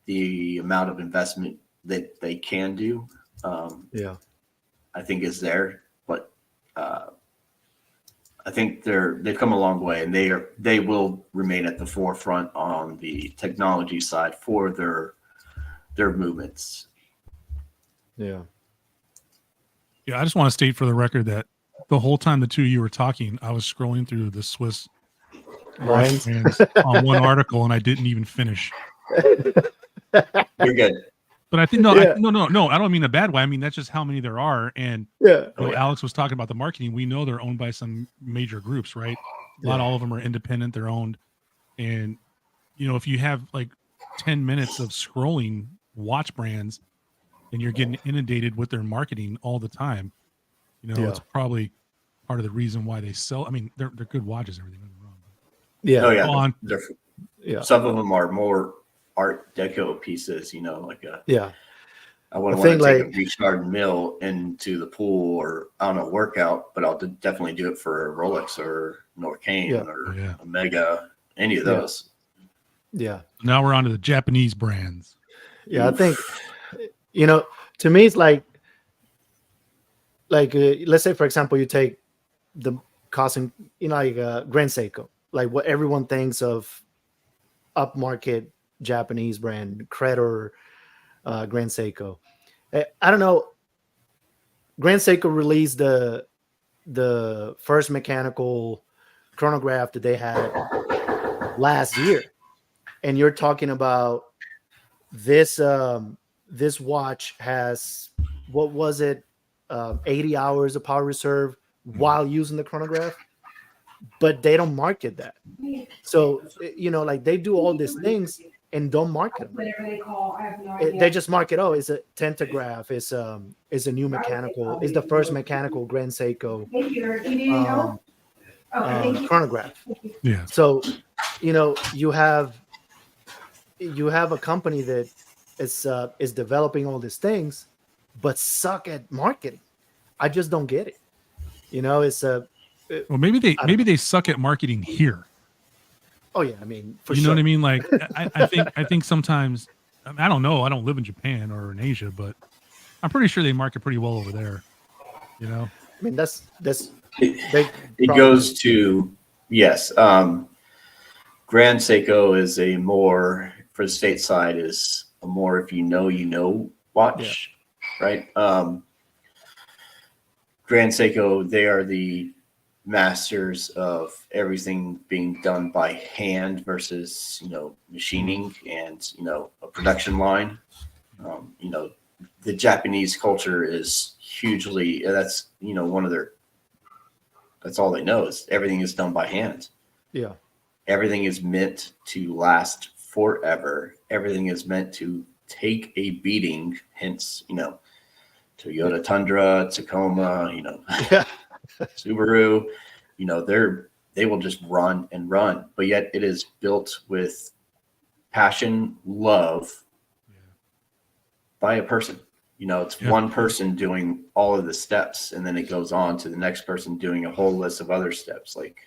the amount of investment that they can do. I think is there, but I think they've come a long way, and they will remain at the forefront on the technology side for their movements. Yeah. Yeah, I just want to state for the record that the whole time the two of you were talking, I was scrolling through the Swiss watch brands on one article, and I didn't even finish. You're good. But I think no, I don't mean a bad way. I mean that's just how many there are. And Alex was talking about the marketing. We know they're owned by some major groups, right? Not all of them are independent. They're owned. And if you have like 10 minutes of scrolling watch brands, and you're getting inundated with their marketing all the time, it's probably part of the reason why they sell. I mean, they're good watches, everything. Some of them are more Art Deco pieces, like I wouldn't want to take a Beach Garden Mill into the pool or on a workout, but I'll definitely do it for a Rolex or Norcane or Omega, any of those. Yeah. Now we're on to the Japanese brands. Yeah, I think to me it's like let's say for example you take the costing, Grand Seiko, like what everyone thinks of upmarket Japanese brand, Credor, Grand Seiko. I don't know. Grand Seiko released the first mechanical chronograph that they had last year, and you're talking about this this watch has, what was it, 80 hours of power reserve while using the chronograph, but they don't market that. So they do all these things and don't market them. Whatever they call, I have no idea. They just market, it's a tentograph, it's a new mechanical, it's the first mechanical Grand Seiko chronograph. Yeah. So you have a company that is developing all these things but suck at marketing. I just don't get it. It's well, maybe they suck at marketing here. Oh yeah, I mean, for you sure. know what I mean? Like, I think sometimes, I don't know. I don't live in Japan or in Asia, but I'm pretty sure they market pretty well over there. I mean, that's it goes to yes. Grand Seiko is a more, for the stateside, is a more if you know watch, right? Grand Seiko, they are the masters of everything being done by hand versus machining and a production line. The Japanese culture is hugely, that's one of their, that's all they know is everything is done by hand. Yeah, everything is meant to last forever. Everything is meant to take a beating. Hence, Toyota Tundra, Tacoma, Yeah. Subaru. They will just run and run, but yet it is built with passion, love by a person. It's one person doing all of the steps, and then it goes on to the next person doing a whole list of other steps. Like,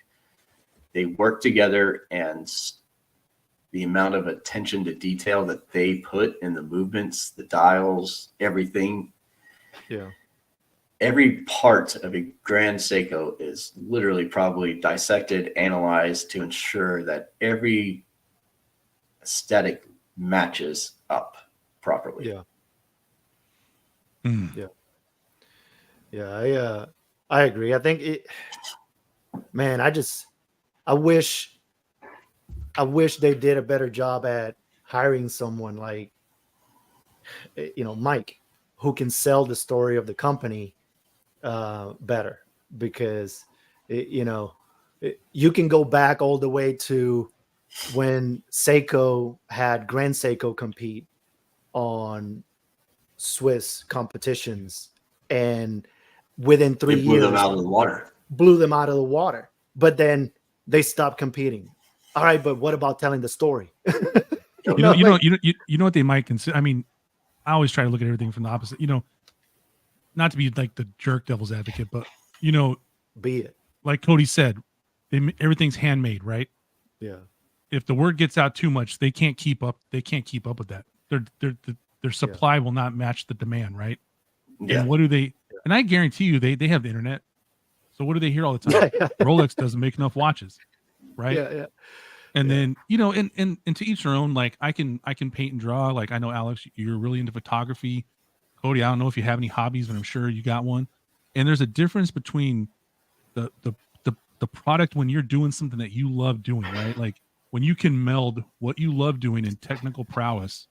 they work together, and the amount of attention to detail that they put in the movements, the dials, everything. Yeah. Every part of a Grand Seiko is literally probably dissected, analyzed to ensure that every aesthetic matches up properly. Yeah. Mm. Yeah. I agree. I think man, I wish they did a better job at hiring someone like, Mike, who can sell the story of the company better, because you can go back all the way to when Seiko had Grand Seiko compete on Swiss competitions, and within 3 It blew years them out of the water. But then they stopped competing. All right, but what about telling the story? You know what they might consider. I mean, I always try to look at everything from the opposite. Not to be like the jerk devil's advocate, but Be it. like Cody said, everything's handmade, right? Yeah. If the word gets out too much, they can't keep up. They can't keep up with that. Their supply will not match the demand, right? Yeah. And what do they? And I guarantee you, they have the internet. So what do they hear all the time? Rolex doesn't make enough watches, right? Yeah. And then and to each their own. Like I can paint and draw. Like I know Alex, you're really into photography. Cody, I don't know if you have any hobbies, but I'm sure you got one. And there's a difference between the product when you're doing something that you love doing, right? Like when you can meld what you love doing in technical prowess,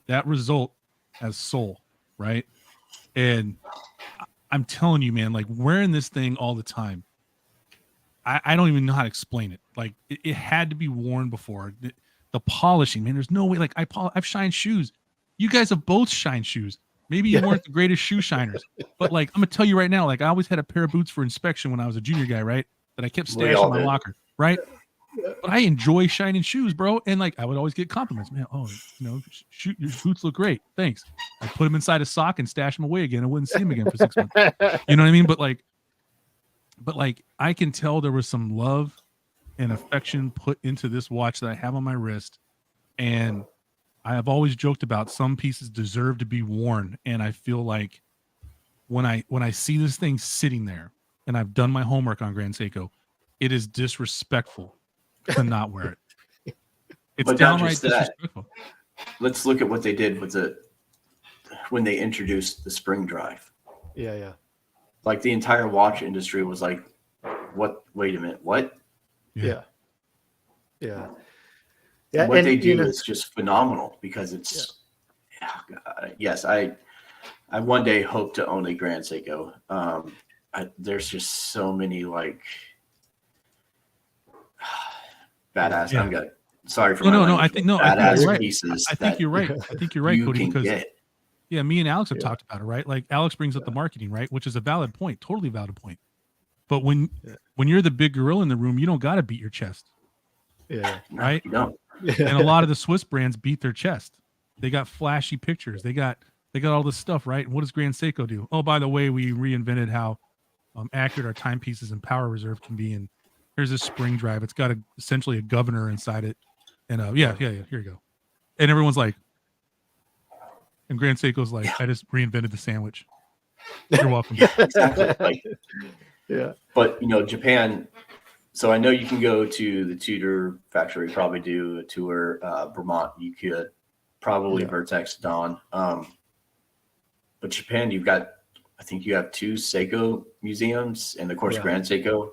that result has soul, right? And I'm telling you, man, like wearing this thing all the time, I don't even know how to explain it. Like it had to be worn before. The polishing, man, there's no way. Like I've shined shoes. You guys have both shined shoes. Maybe you weren't the greatest shoe shiners, but like I'm gonna tell you right now, like I always had a pair of boots for inspection when I was a junior guy, right? That I kept stashing in my locker, right? But I enjoy shining shoes, bro. And like I would always get compliments, man. Oh, shoot, your boots look great. Thanks. I put them inside a sock and stash them away again. I wouldn't see them again for 6 months. You know what I mean? But like I can tell there was some love and affection put into this watch that I have on my wrist. And I have always joked about some pieces deserve to be worn. And I feel like when I see this thing sitting there, and I've done my homework on Grand Seiko, it is disrespectful to not wear it. It's But downright disrespectful. Let's look at what they did with when they introduced the spring drive. Yeah. Like the entire watch industry was like, what? Wait a minute. What? Yeah. What they do is just phenomenal, because it's, yes, I one day hope to own a Grand Seiko. There's just so many like badass. Yeah. Sorry for no. I think badass you're right. pieces. I think you're right. I think you're right, you Cody. can Because get. me and Alex have talked about it, right? Like Alex brings up the marketing, right? Which is a valid point, totally valid point. But when you're the big gorilla in the room, you don't got to beat your chest. Yeah. Right. You don't. And a lot of the Swiss brands beat their chest. They got flashy pictures. They got all this stuff, right? And what does Grand Seiko do? Oh, by the way, we reinvented how accurate our timepieces and power reserve can be. And here's a spring drive. It's got essentially a governor inside it. And here you go. And everyone's like, and Grand Seiko's like, I just reinvented the sandwich. You're welcome. Exactly. Yeah. But Japan. So I know you can go to the Tudor factory, probably do a tour. Vermont, you could probably Vertex, Dawn. But Japan, I think you have 2 Seiko museums, and of course Grand Seiko.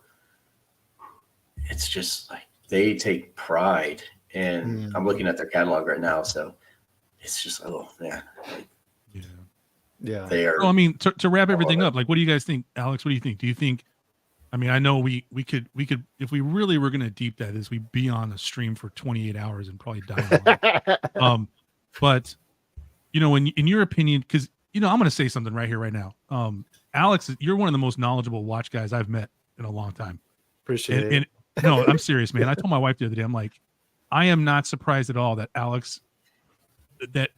It's just like they take pride, and I'm looking at their catalog right now, so it's just Yeah. they are. Well, I mean, to wrap everything up, like, what do you guys think, Alex? What do you think? Do you think I mean, I know we could if we really were going to deep that is, we'd be on a stream for 28 hours and probably die. But in your opinion, because I'm going to say something right here, right now. Alex, you're one of the most knowledgeable watch guys I've met in a long time. Appreciate it. And no, I'm serious, man. I told my wife the other day, I'm like, I am not surprised at all that Alex, that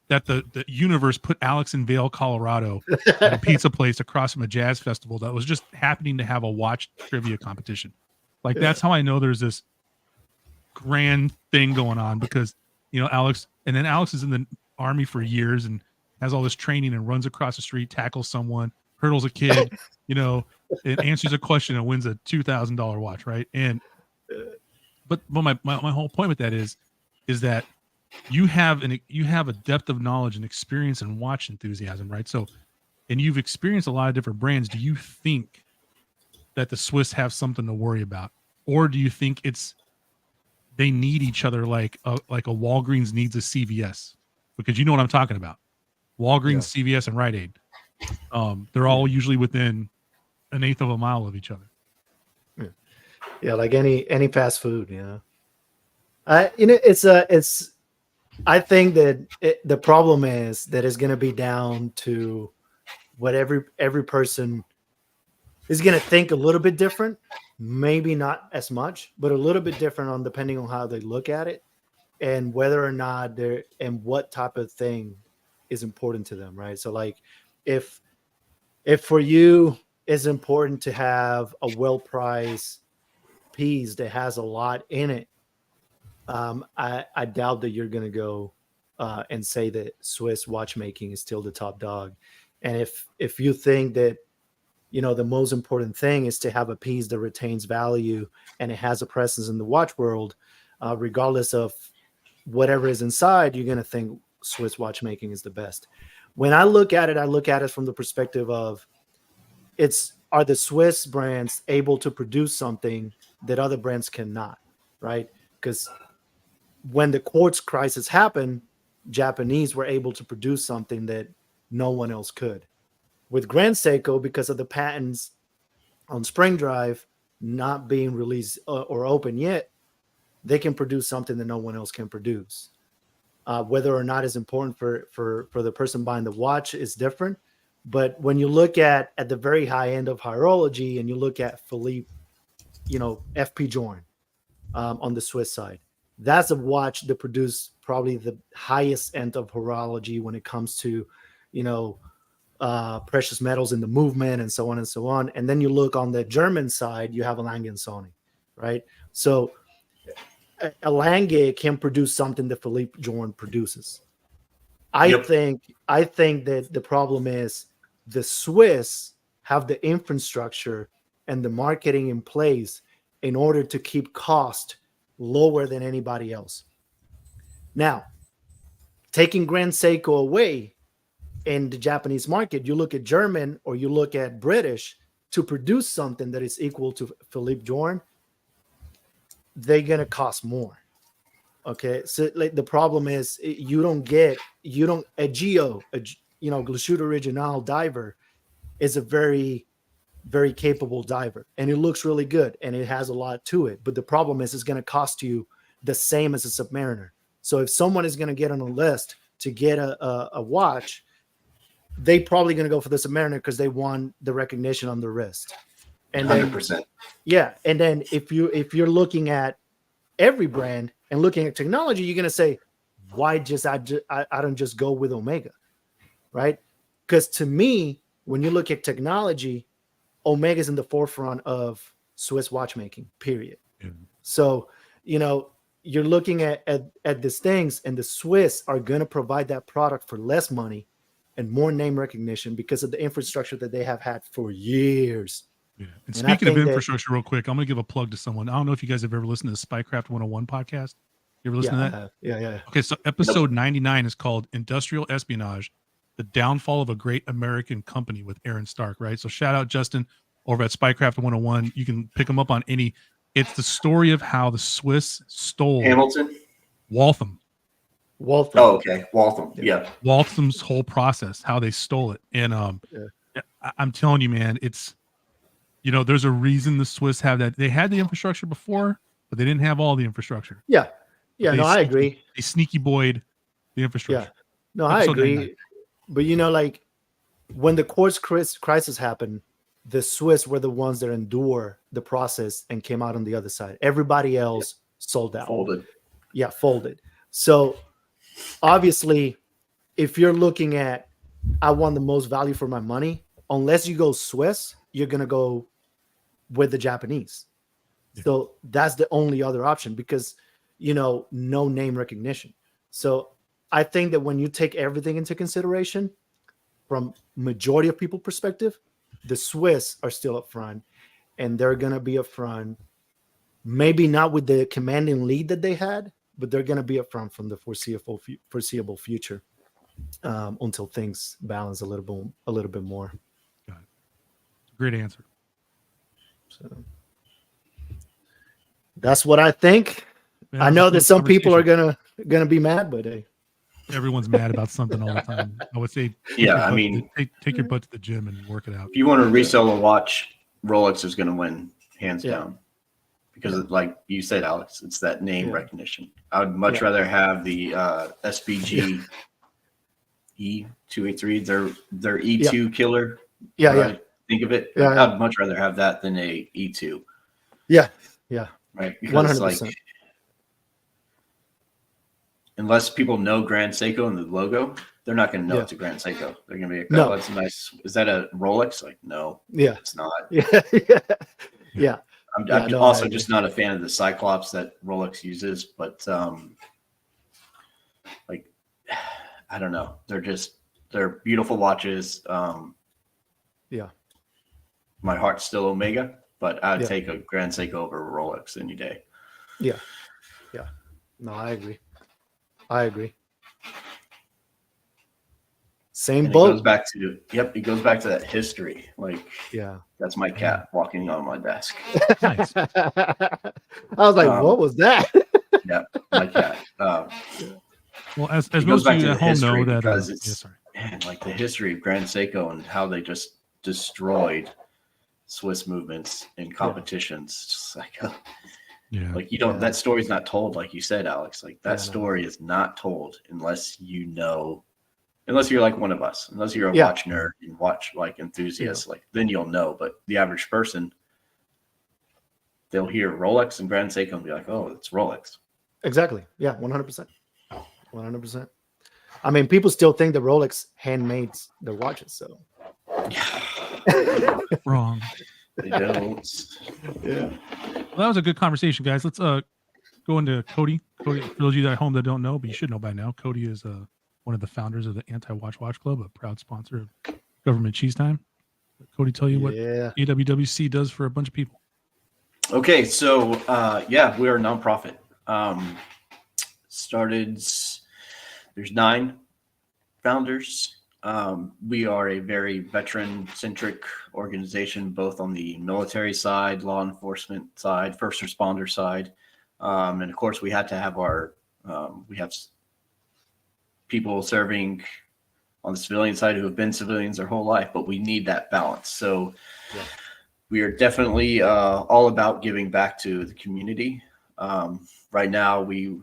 the universe put Alex in Vail, Colorado, at a pizza place across from a jazz festival that was just happening to have a watch trivia competition. Like, that's how I know there's this grand thing going on, because Alex is in the Army for years and has all this training and runs across the street, tackles someone, hurdles a kid, and answers a question and wins a $2,000 watch, right? But my whole point with that is that you have a depth of knowledge and experience and watch enthusiasm, right? So, and you've experienced a lot of different brands. Do you think that the Swiss have something to worry about, or do you think they need each other like a Walgreens needs a CVS? Because you know what I'm talking about. Walgreens, yeah. CVS, and Rite Aid. They're all usually within an eighth of a mile of each other. Yeah, like any fast food, I think that the problem is that it's going to be down to what every person is going to think a little bit different, maybe not as much, but a little bit different on depending on how they look at it and whether or not they're and what type of thing is important to them, right? So like if for you it's important to have a well-priced piece that has a lot in it, I doubt that you're going to go and say that Swiss watchmaking is still the top dog. And if you think that, the most important thing is to have a piece that retains value and it has a presence in the watch world, regardless of whatever is inside, you're going to think Swiss watchmaking is the best. When I look at it from the perspective of are the Swiss brands able to produce something that other brands cannot, right? Because when the quartz crisis happened, Japanese were able to produce something that no one else could. With Grand Seiko, because of the patents on spring drive not being released or open yet, they can produce something that no one else can produce. Whether or not it's important for the person buying the watch is different. But when you look at the very high end of horology and you look at Philippe, FP Journe on the Swiss side, that's a watch that produced probably the highest end of horology when it comes to, precious metals in the movement and so on and so on. And then you look on the German side, you have a Lange & Söhne, right? So a Lange can produce something that Philippe Journe produces. I think that the problem is the Swiss have the infrastructure and the marketing in place in order to keep cost lower than anybody else. Now, taking Grand Seiko away in the Japanese market, you look at German or you look at British to produce something that is equal to Philippe Journe, they're going to cost more. Okay. So like the problem is a Glashütte Original diver is a very, very capable diver and it looks really good and it has a lot to it. But the problem is it's going to cost you the same as a Submariner. So if someone is going to get on a list to get a watch, they probably going to go for the Submariner because they want the recognition on the wrist. And 100%. Yeah. And then if you're looking at every brand and looking at technology, you're going to say, why I don't just go with Omega, right? Because to me, when you look at technology, Omega is in the forefront of Swiss watchmaking, period. Yeah. So, you're looking at these things and the Swiss are going to provide that product for less money and more name recognition because of the infrastructure that they have had for years. Yeah. And speaking of infrastructure, real quick, I'm going to give a plug to someone. I don't know if you guys have ever listened to the Spycraft 101 podcast. You ever listen to that? Yeah. Okay, so episode 99 is called Industrial Espionage, the Downfall of a Great American Company with Aaron Stark, right? So shout out Justin over at Spycraft 101. You can pick him up on it's the story of how the Swiss stole Hamilton? Waltham. Oh, okay. Waltham. Yeah. Waltham's whole process, how they stole it. And I'm telling you, man, You know, there's a reason the Swiss have that. They had the infrastructure before, but they didn't have all the infrastructure. Yeah. Yeah. They No, I agree. They sneaky boyed the Yeah. infrastructure. No, I Episode agree. 99. But you know, like when the quartz crisis happened, the Swiss were the ones that endure the process and came out on the other side. Everybody else sold out. Folded. Yeah, folded. So obviously, if you're looking at I want the most value for my money, unless you go Swiss, you're gonna go with the Japanese. Yeah. So that's the only other option because no name recognition. So I think that when you take everything into consideration, from majority of people perspective, the Swiss are still up front, and they're gonna be up front. Maybe not with the commanding lead that they had, but they're gonna be up front from the foreseeable future until things balance a little bit more. Got it. Great answer. So that's what I think. Man, I it was know a that fun some people are conversation. gonna be mad, but hey, Everyone's mad about something all the time. I would say, Yeah, I mean, take your butt to the gym and work it out. if you want to resell a watch, Rolex is going to win hands Yeah. down because, like you said, Alex, it's that name Yeah. recognition. I would much Yeah. rather have the SBG E283, their E2 killer. yeah, what yeah, I think of it. Yeah, I'd much rather have that than a E2, yeah, right? one Because hundred like, percent. unless people know Grand Seiko and the logo, they're not going to know Yeah. it's a Grand Seiko. They're going to be like, No. oh, that's a nice. Is that a Rolex? Like, no, Yeah, it's not. yeah. I'm Yeah, no, also I just not a fan of the Cyclops that Rolex uses, but like, I don't know. They're beautiful watches. Yeah. My heart's still Omega, but I'd Yeah. take a Grand Seiko over a Rolex any day. Yeah. No, I agree. Same And it goes boat. back to it goes back to that history. Like, Yeah. that's my cat walking on my desk. Nice. I was like, what was that? Yeah, my cat. Well, as It goes most back of to you the at home history know that, because it's sorry. man, like the history of Grand Seiko and how they just destroyed Swiss movements in competitions. Just like, Yeah. like you don't. Yeah. That story's not told, like you said, Alex. Like that Yeah, no. story is not told unless you know, unless you're like one of us, unless you're a Yeah. watch nerd and watch like enthusiast. Like then you'll know. But the average person, they'll hear Rolex and Grand Seiko and be like, "Oh, it's Rolex." Exactly. Yeah, 100%. 100%. I mean, people still think that Rolex handmade their watches. So Wrong. They don't. yeah. Well, that was a good conversation, guys. Let's go into Cody. Cody, for those of you that at home that don't know, but you should know by now, Cody is one of the founders of the Anti-Watch Watch Club, a proud sponsor of Government Cheese Time. Cody, tell you what AWWC does for a bunch of people. Okay, so we are a nonprofit. There's 9 founders. We are a very veteran-centric organization, both on the military side, law enforcement side, first responder side, and of course, we had to have we have people serving on the civilian side who have been civilians their whole life, but we need that balance. So we are definitely all about giving back to the community. Right now, we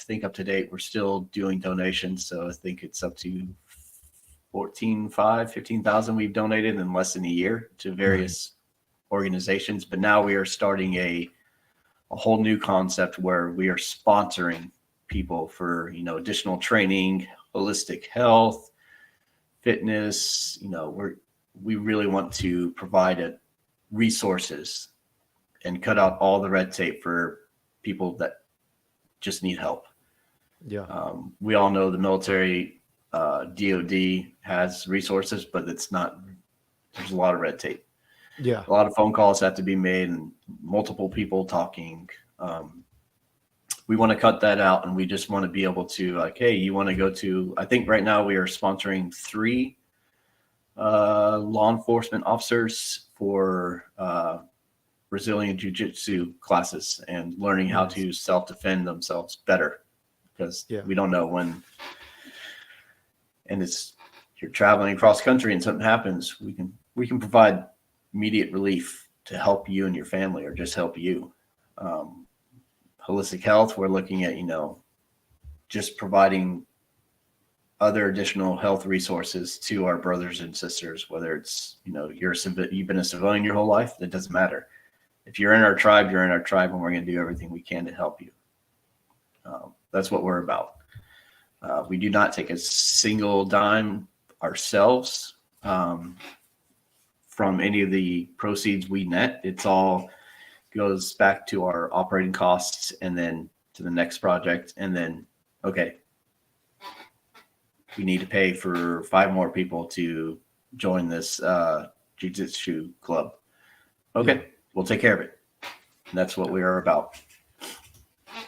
think up to date, we're still doing donations. So I think it's up to 15,000 we've donated in less than a year to various organizations. But now we are starting a whole new concept where we are sponsoring people for, additional training, holistic health, fitness. We really want to provide resources and cut out all the red tape for people that just need help. Yeah. We all know the military, DOD has resources, but there's a lot of red tape. Yeah. A lot of phone calls have to be made and multiple people talking. We want to cut that out, and we just want to be able to, like, hey, you want to go to, I think right now we are sponsoring 3 law enforcement officers for Brazilian Jiu-Jitsu classes and learning how to self-defend themselves better, because we don't know when. And you're traveling across country and something happens, we can provide immediate relief to help you and your family, or just help you. Holistic health, we're looking at, just providing other additional health resources to our brothers and sisters, whether it's, you've been a civilian your whole life, that doesn't matter. If you're in our tribe, you're in our tribe, and we're going to do everything we can to help you. That's what we're about. We do not take a single dime ourselves from any of the proceeds we net. It's all goes back to our operating costs, and then to the next project. And then, okay, we need to pay for 5 more people to join this jiu-jitsu club. Okay, we'll take care of it. And that's what we are about.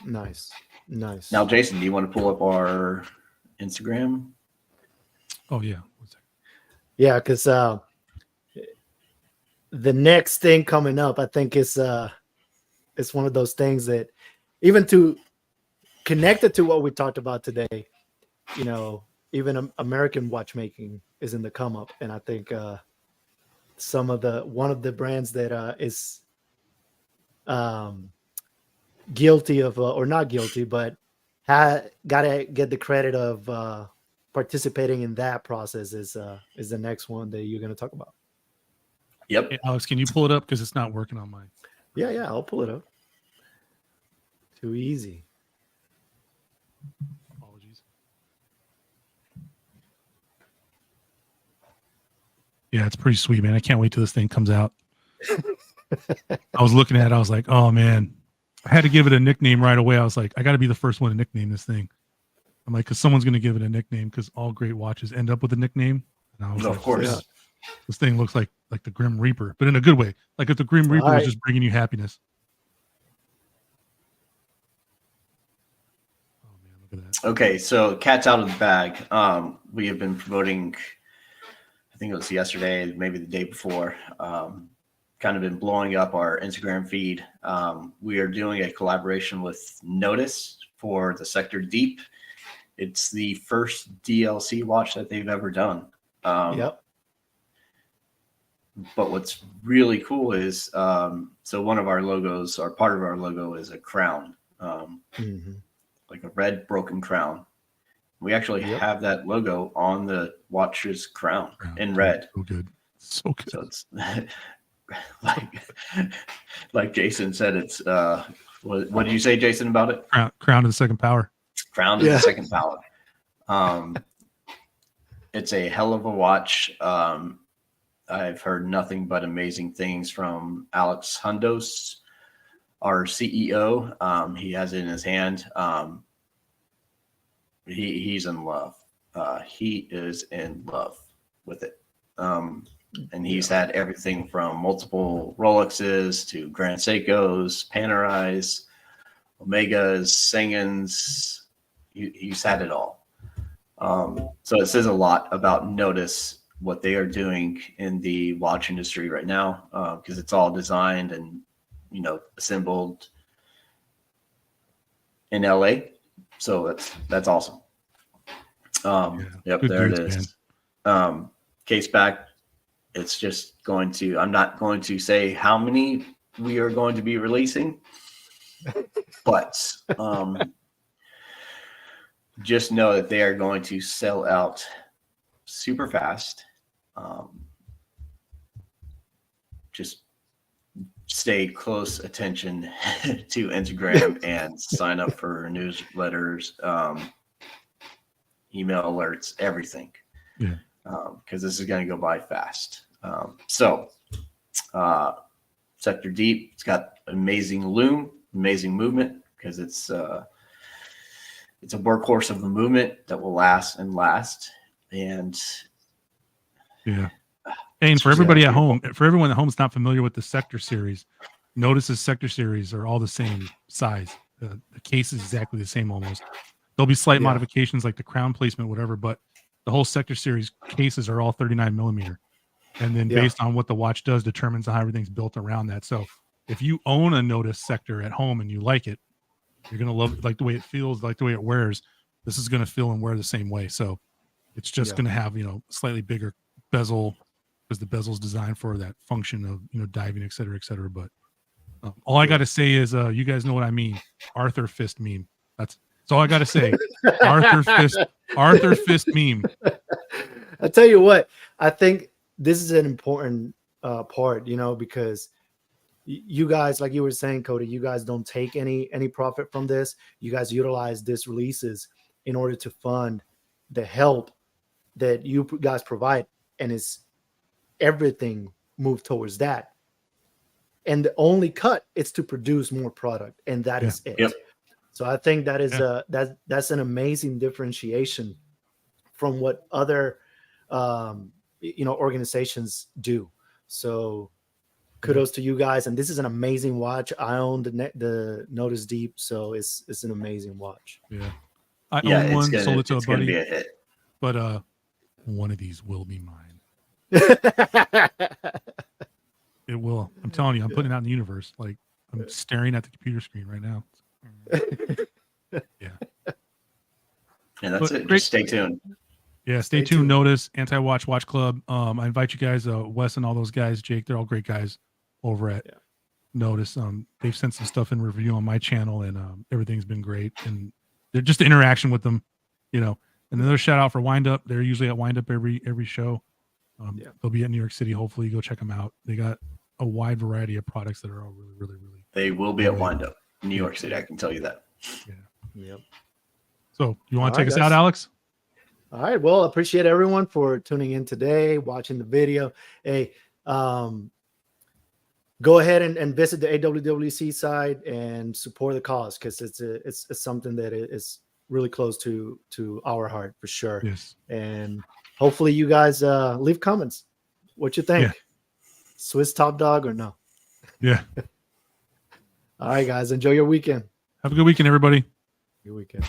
Nice. Now, Jason, do you want to pull up our Instagram? Oh yeah. Yeah, because the next thing coming up, I think it's one of those things that, even to connect it to what we talked about today, even American watchmaking is in the come up, and I think one of the brands that is guilty of or not guilty, but gotta get the credit of participating in that process is the next one that you're going to talk about. Yep. Hey, Alex, can you pull it up, because it's not working on mine? Yeah, I'll pull it up. Too easy. Apologies. Yeah, it's pretty sweet, man. I can't wait till this thing comes out. I was looking at it, I was like, oh man, I had to give it a nickname right away. I was like, I got to be the first one to nickname this thing. I'm like, because someone's going to give it a nickname, because all great watches end up with a nickname. And I was Of course. Yeah, this thing looks like the Grim Reaper, but in a good way. Like if the Grim Reaper was just bringing you happiness. Oh man, look at that. Okay, so cat's out of the bag. We have been promoting, I think it was yesterday, maybe the day before, kind of been blowing up our Instagram feed. We are doing a collaboration with Notice for the Sector Deep. It's the first DLC watch that they've ever done. Yep. But what's really cool is, so one of our logos, or part of our logo, is a crown, like a red broken crown. We actually have that logo on the watch's crown in red. So good. So good. So it's like Jason said, it's what did you say, Jason, about it? Crown to the second power. Crown to the second power. It's a hell of a watch. I've heard nothing but amazing things from Alex Hundos, our CEO. He has it in his hand. He's in love. He is in love with it. And he's had everything from multiple Rolexes to Grand Seikos, Panerais, Omegas, Sengens. He's had it all. So it says a lot about Notice, what they are doing in the watch industry right now, because it's all designed and assembled in LA. So that's awesome. Yep, there it is. Case back. It's just going to, I'm not going to say how many we are going to be releasing, but just know that they are going to sell out super fast. Just stay close attention to Instagram and sign up for newsletters, email alerts, everything. Yeah. Because this is going to go by fast. Sector Deep, it's got amazing loom, amazing movement, because it's a workhorse of the movement that will last and last. And yeah. And for everybody at home, for everyone at home is not familiar with the Sector series, Notice's Sector series are all the same size. The case is exactly the same almost. There'll be slight modifications like the crown placement, whatever, but the whole Sector series cases are all 39 millimeter. And then based on what the watch does determines how everything's built around that. So if you own a Notice Sector at home and you like it, you're going to love like the way it feels, like the way it wears. This is going to feel and wear the same way. So it's just going to have, slightly bigger bezel, because the bezel's designed for that function of diving, et cetera, et cetera. But all I got to say is, you guys know what I mean. Arthur Fist meme. That's all I got to say. Arthur Fist meme. I tell you what, I think this is an important part, because you guys, like you were saying, Cody, you guys don't take any profit from this. You guys utilize this releases in order to fund the help that you guys provide, and it's everything moved towards that. And the only cut is to produce more product, and that is it. Yep. So I think that is that's an amazing differentiation from what other organizations do. So kudos to you guys, and this is an amazing watch. I own the Notice Deep, so it's an amazing watch. Yeah, I own one, sold it to a buddy. Be a hit. But one of these will be mine. It will. I'm telling you, I'm putting it out in the universe. Like, I'm staring at the computer screen right now. Yeah. Yeah, that's it. Just stay tuned. Yeah, stay tuned. Notice, Anti-Watch Watch Club. I invite you guys, Wes and all those guys, Jake, they're all great guys over at Notice. They've sent some stuff in review on my channel, and everything's been great. And they're just the interaction with them, And another shout out for Wind Up. They're usually at Wind Up every show. They'll be at New York City. Hopefully, go check them out. They got a wide variety of products that are all really, really, really. They will be at Wind Up, New York City. I can tell you that. Yeah. Yep. So, you want to take us out, Alex? All right. Well, appreciate everyone for tuning in today, watching the video. Hey, go ahead and visit the AWWC side and support the cause, because it's something that is really close to our heart for sure. Yes. And hopefully you guys leave comments. What you think? Yeah. Swiss top dog or no? Yeah. All right, guys. Enjoy your weekend. Have a good weekend, everybody. Good weekend.